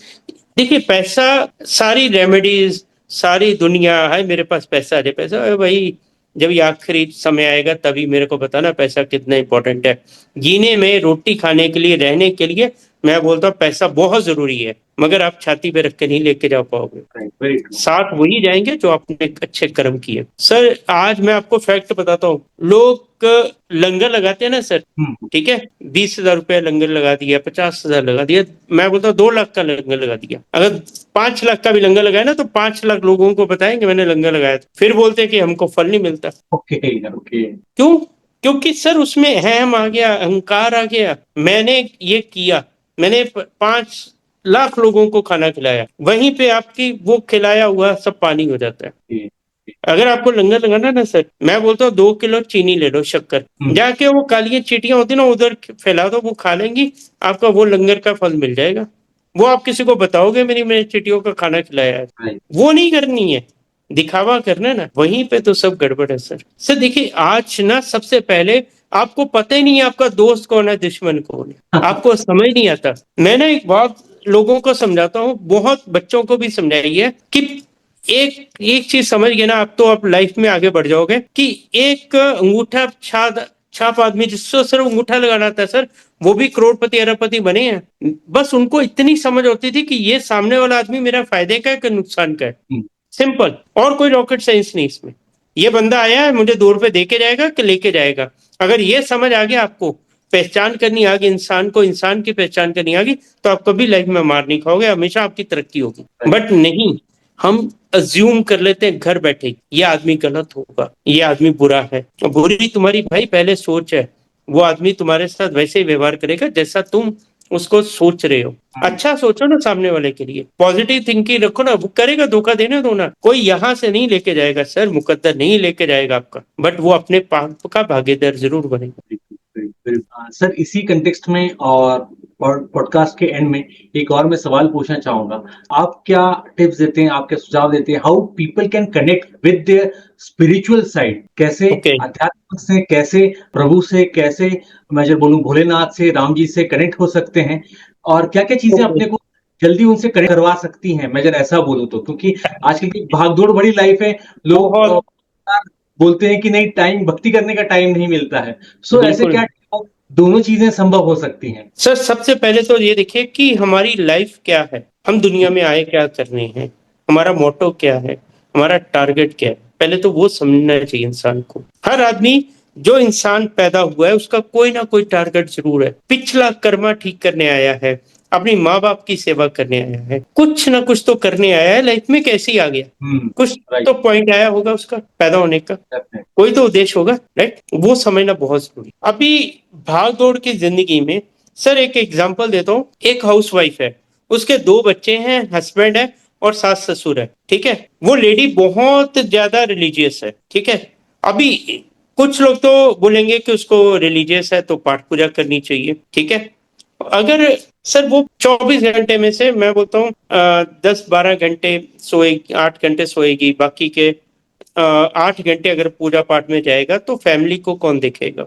देखिए पैसा, सारी रेमेडीज, सारी दुनिया है मेरे पास पैसा है, पैसा है भाई, जब ये आखिरी समय आएगा तभी मेरे को बताना पैसा कितना इंपॉर्टेंट है। जीने में, रोटी खाने के लिए, रहने के लिए मैं बोलता हूँ पैसा बहुत जरूरी है, मगर आप छाती पे रख के नहीं लेके जा पाओगे, साथ वही जाएंगे जो आपने अच्छे कर्म किए। सर आज मैं आपको फैक्ट बताता हूँ, लोग लंगर लगाते हैं ना सर, ठीक है, 20,000 रुपया लंगर लगा दिया, 50,000 लगा दिया, मैं बोलता हूँ 2 लाख का लंगर लगा दिया। अगर 5 लाख का भी लंगर लगाया ना तो 5 लाख लोगों को बताएंगे मैंने लंगर लगाया था, फिर बोलते हैं कि हमको फल नहीं मिलता। Okay okay. क्यों? क्योंकि सर उसमें अहम आ गया, अहंकार आ गया, मैंने ये किया, मैंने 5 लाख लोगों को खाना खिलाया, वहीं पे आपकी वो खिलाया हुआ सब पानी हो जाता है। अगर आपको लंगर लगाना ना सर, मैं बोलता हूँ 2 किलो चीनी ले लो, शक्कर, जाके वो काली चीटियां होती ना उधर फैला दो, वो खा लेंगी, आपका वो लंगर का फल मिल जाएगा। वो आप किसी को बताओगे मेरी मैंने चीटियों का खाना खिलाया है, वो नहीं करनी है, दिखावा करना ना, वहीं पे तो सब गड़बड़ है सर। सर देखिए आज ना सबसे पहले आपको पता ही नहीं है आपका दोस्त कौन है, दुश्मन कौन है, आपको समझ नहीं आता। मैंने एक बात लोगों को समझाता हूँ, बहुत बच्चों को भी समझाई है कि एक एक चीज समझ गए ना आप, तो आप लाइफ में आगे बढ़ जाओगे कि एक अंगूठा छाप आदमी जिसको सिर्फ अंगूठा लगाना आता है सर, वो भी करोड़पति अरबपति बने हैं। बस उनको इतनी समझ होती थी कि ये सामने वाला आदमी मेरा फायदे का है कि नुकसान का है, सिंपल, और कोई रॉकेट साइंस नहीं इसमें। ये बंदा आया है मुझे 2 रुपए दे के जाएगा कि लेके जाएगा, अगर ये समझ आ गया, आपको पहचान करनी आ गई, इंसान को इंसान की पहचान करनी आ गई, तो आप कभी लाइफ में मार नहीं खाओगे, हमेशा आपकी तरक्की होगी। बट नहीं, हम अज्यूम कर लेते हैं घर बैठे ये आदमी गलत होगा, ये आदमी बुरा है, बुरी तुम्हारी भाई पहले सोच है, वो आदमी तुम्हारे साथ वैसे ही व्यवहार करेगा जैसा तुम उसको सोच रहे हो। अच्छा सोचो ना सामने वाले के लिए, पॉजिटिव थिंकिंग रखो ना, वो करेगा, धोखा देने दो ना, कोई यहाँ से नहीं लेके जाएगा सर, मुकद्दर नहीं लेके जाएगा आपका, बट वो अपने पाप का भागीदार जरूर बनेगा। सर इसी कंटेक्स्ट में और पॉडकास्ट के एंड में एक और मैं सवाल पूछना चाहूंगा, आप क्या टिप्स देते हैं, आप क्या सुझाव देते हैं, how people can connect with their spiritual side, कैसे अध्यात्म से, कैसे प्रभु से, कैसे मैं जब बोलूं भोलेनाथ से, राम जी से कनेक्ट हो सकते हैं, और क्या क्या चीजें अपने को जल्दी उनसे कनेक्ट करवा सकती हैं, मैं जब ऐसा बोलूं तो, क्योंकि आजकल की भागदौड़ बड़ी लाइफ है, लोग बोलते हैं कि नहीं टाइम, भक्ति करने का टाइम नहीं मिलता है, सो ऐसे क्या दोनों चीजें संभव हो सकती हैं? सर सबसे पहले तो ये देखिए कि हमारी लाइफ क्या है, हम दुनिया में आए क्या करने हैं, हमारा मोटो क्या है, हमारा टारगेट क्या है, पहले तो वो समझना चाहिए इंसान को। हर आदमी, जो इंसान पैदा हुआ है उसका कोई ना कोई टारगेट जरूर है, पिछला कर्मा ठीक करने आया है, अपनी माँ बाप की सेवा करने आया है, कुछ ना कुछ तो करने आया है, लाइफ में कैसे ही आ गया, कुछ तो पॉइंट आया होगा उसका पैदा होने का, कोई तो उद्देश्य होगा, राइट, वो समझना बहुत जरूरी। अभी भाग दौड़ की जिंदगी में सर एक एग्जांपल देता हूँ, एक हाउसवाइफ है, उसके 2 बच्चे हैं, हस्बैंड है और सास ससुर है, ठीक है, वो लेडी बहुत ज्यादा रिलीजियस है, ठीक है। अभी कुछ लोग तो बोलेंगे कि उसको रिलीजियस है तो पाठ पूजा करनी चाहिए, ठीक है, अगर सर वो 24 घंटे में से मैं बोलता हूँ 10-12 घंटे सोएगी, 8 घंटे सोएगी, बाकी के 8 घंटे अगर पूजा पाठ में जाएगा तो फैमिली को कौन देखेगा?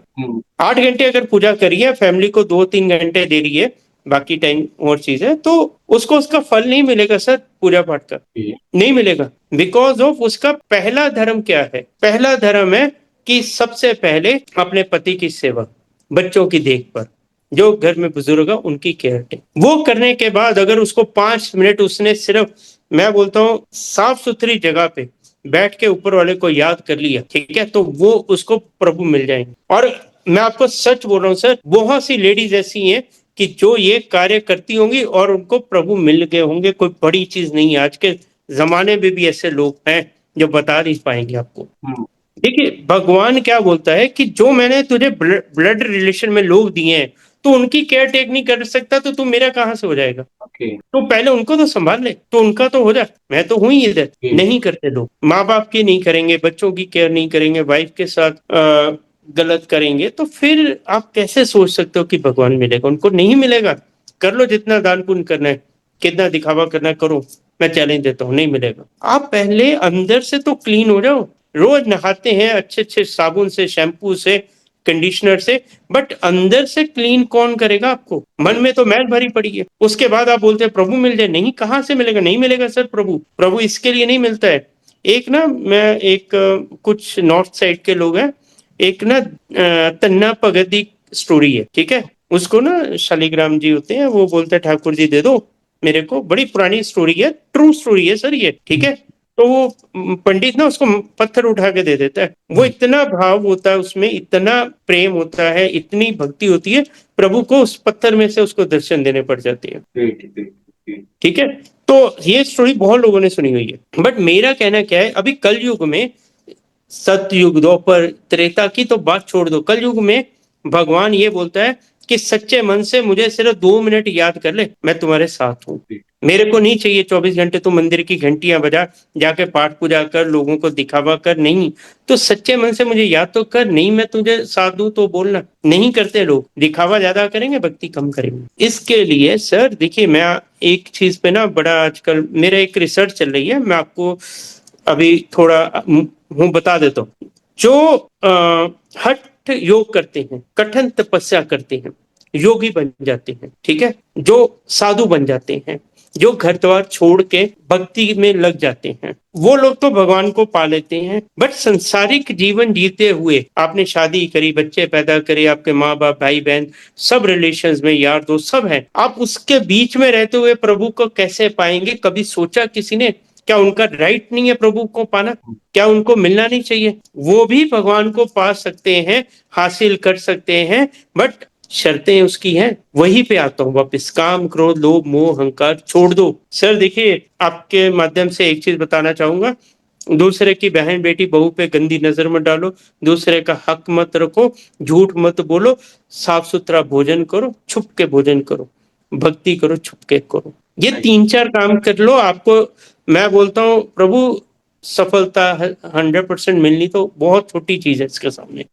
8 घंटे अगर पूजा करिए, फैमिली को 2-3 घंटे दे रही है, बाकी टाइम और चीज है, तो उसको उसका फल नहीं मिलेगा सर, पूजा पाठ का नहीं मिलेगा, बिकॉज ऑफ उसका पहला धर्म क्या है, पहला धर्म है कि सबसे पहले अपने पति की सेवा, बच्चों की देखभाल, जो घर में बुजुर्ग है उनकी केयर टेक, वो करने के बाद अगर उसको 5 मिनट उसने सिर्फ, मैं बोलता हूँ साफ सुथरी जगह पे बैठ के ऊपर वाले को याद कर लिया, ठीक है, तो वो उसको प्रभु मिल जाएंगे। और मैं आपको सच बोल रहा हूँ सर, बहुत सी लेडीज ऐसी हैं कि जो ये कार्य करती होंगी और उनको प्रभु मिल गए होंगे, कोई बड़ी चीज नहीं है, आज के जमाने में भी ऐसे लोग हैं जो बता नहीं पाएंगे आपको। देखिए भगवान क्या बोलता है कि जो मैंने तुझे ब्लड रिलेशन में लोग दिए हैं, तो उनकी केयर टेक नहीं कर सकता तो तू मेरा कहाँ से हो जाएगा? ओके। तो पहले उनको तो संभाल ले, तो उनका तो हो जा। मैं तो हूं ही इधर। नहीं करते लोग, माँ बाप की नहीं करेंगे, बच्चों की केयर नहीं करेंगे, वाइफ के साथ गलत करेंगे, तो फिर आप कैसे सोच सकते हो कि भगवान मिलेगा? उनको नहीं मिलेगा। कर लो जितना दान पुण्य करना है, कितना दिखावा करना है करो, मैं चैलेंज देता हूँ, नहीं मिलेगा। आप पहले अंदर से तो क्लीन हो जाओ। रोज नहाते हैं अच्छे अच्छे साबुन से, शैम्पू से, कंडीशनर से, बट अंदर से क्लीन कौन करेगा आपको? मन में तो मैल भरी पड़ी है। उसके बाद आप बोलते हैं प्रभु मिल जाए। नहीं, कहाँ से मिलेगा? नहीं मिलेगा सर। प्रभु प्रभु इसके लिए नहीं मिलता है। एक ना, मैं एक कुछ नॉर्थ साइड के लोग हैं, एक ना तन्ना भगत की स्टोरी है, ठीक है? उसको ना शालिग्राम जी होते हैं, वो बोलते हैं ठाकुर जी दे दो मेरे को। बड़ी पुरानी स्टोरी है, ट्रू स्टोरी है सर ये, ठीक है? तो वो पंडित ना उसको पत्थर उठा के दे देता है। वो इतना भाव होता है उसमें, इतना प्रेम होता है, इतनी भक्ति होती है, प्रभु को उस पत्थर में से उसको दर्शन देने पड़ जाती है। ठीक है? तो ये स्टोरी बहुत लोगों ने सुनी हुई है। बट मेरा कहना क्या है, अभी कल युग में, सतयुग, द्वापर, त्रेता की तो बात छोड़ दो, कल युग में भगवान ये बोलता है कि सच्चे मन से मुझे सिर्फ 2 मिनट याद कर ले, मैं तुम्हारे साथ हूँ। मेरे को नहीं चाहिए 24 घंटे तू मंदिर की घंटियां बजा, जाके पाठ पूजा कर, लोगों को दिखावा कर, नहीं। तो सच्चे मन से मुझे याद तो कर, नहीं मैं तुझे साथ दूं तो बोलना। नहीं करते लोग, दिखावा ज्यादा करेंगे, भक्ति कम करेंगे। इसके लिए सर देखिए, मैं एक चीज पे ना बड़ा आजकल मेरा एक रिसर्च चल रही है, मैं आपको अभी थोड़ा हूँ बता देता हूँ। जो हठ योग करते हैं, कठिन तपस्या करते हैं, योगी बन जाते हैं, ठीक है? जो साधु बन जाते हैं, जो घर द्वार छोड़ के भक्ति में लग जाते हैं, वो लोग तो भगवान को पा लेते हैं। बट संसारिक जीवन जीते हुए, आपने शादी करी, बच्चे पैदा करे, आपके माँ बाप, भाई बहन, सब रिलेशंस में यार दोस्त सब है, आप उसके बीच में रहते हुए प्रभु को कैसे पाएंगे? कभी सोचा किसी ने? क्या उनका राइट नहीं है प्रभु को पाना? क्या उनको मिलना नहीं चाहिए? वो भी भगवान को पा सकते हैं, हासिल कर सकते हैं, बट शर्तें उसकी हैं। वहीं पे आता हूँ वापस, काम, क्रोध, लोभ, मोह, अहंकार छोड़ दो। सर देखिए, आपके माध्यम से एक चीज बताना चाहूंगा, दूसरे की बहन, बेटी, बहू पे गंदी नजर मत डालो, दूसरे का हक मत रखो, झूठ मत बोलो, साफ सुथरा भोजन करो, छुप के भोजन करो, भक्ति करो, छुप के करो। ये 3-4 काम कर लो, आपको मैं बोलता हूँ प्रभु सफलता 100% मिलनी तो बहुत छोटी चीज है इसके सामने।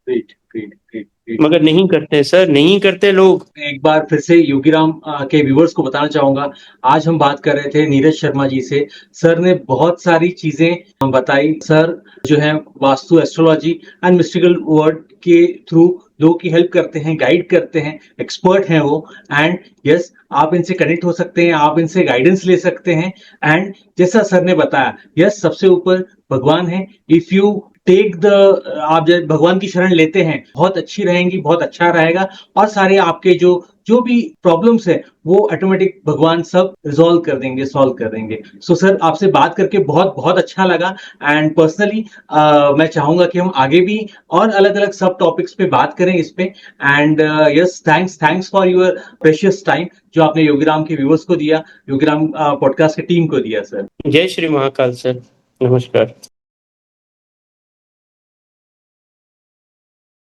मगर नहीं करते सर, नहीं करते लोग। एक बार फिर से योगीराम के व्यूवर्स को बताना चाहूंगा, आज हम बात कर रहे थे नीरज शर्मा जी से। सर ने बहुत सारी चीजें बताई। सर जो है vastu, astrology and mystical word के थ्रू लोगों की हेल्प करते हैं, गाइड करते हैं, एक्सपर्ट हैं वो। एंड यस, आप इनसे कनेक्ट हो सकते हैं, आप इनसे गाइडेंस ले सकते हैं। एंड जैसा सर ने बताया, यस, सबसे ऊपर भगवान है। इफ यू टेक द, आप जब भगवान की शरण लेते हैं, बहुत अच्छी रहेंगी, बहुत अच्छा रहेगा, और सारे आपके जो जो भी प्रॉब्लम्स है वो ऑटोमेटिक भगवान सब रिजॉल्व कर देंगे, सॉल्व कर देंगे। सो सर, आपसे बात करके बहुत बहुत अच्छा लगा। एंड पर्सनली मैं चाहूंगा कि हम आगे भी और अलग अलग सब टॉपिक्स पे बात करें इस पे। And yes, thanks for your precious time जो आपने योगीराम के व्यूअर्स को दिया, योगीराम पॉडकास्ट की टीम को दिया। सर जय श्री महाकाल सर, नमस्कार।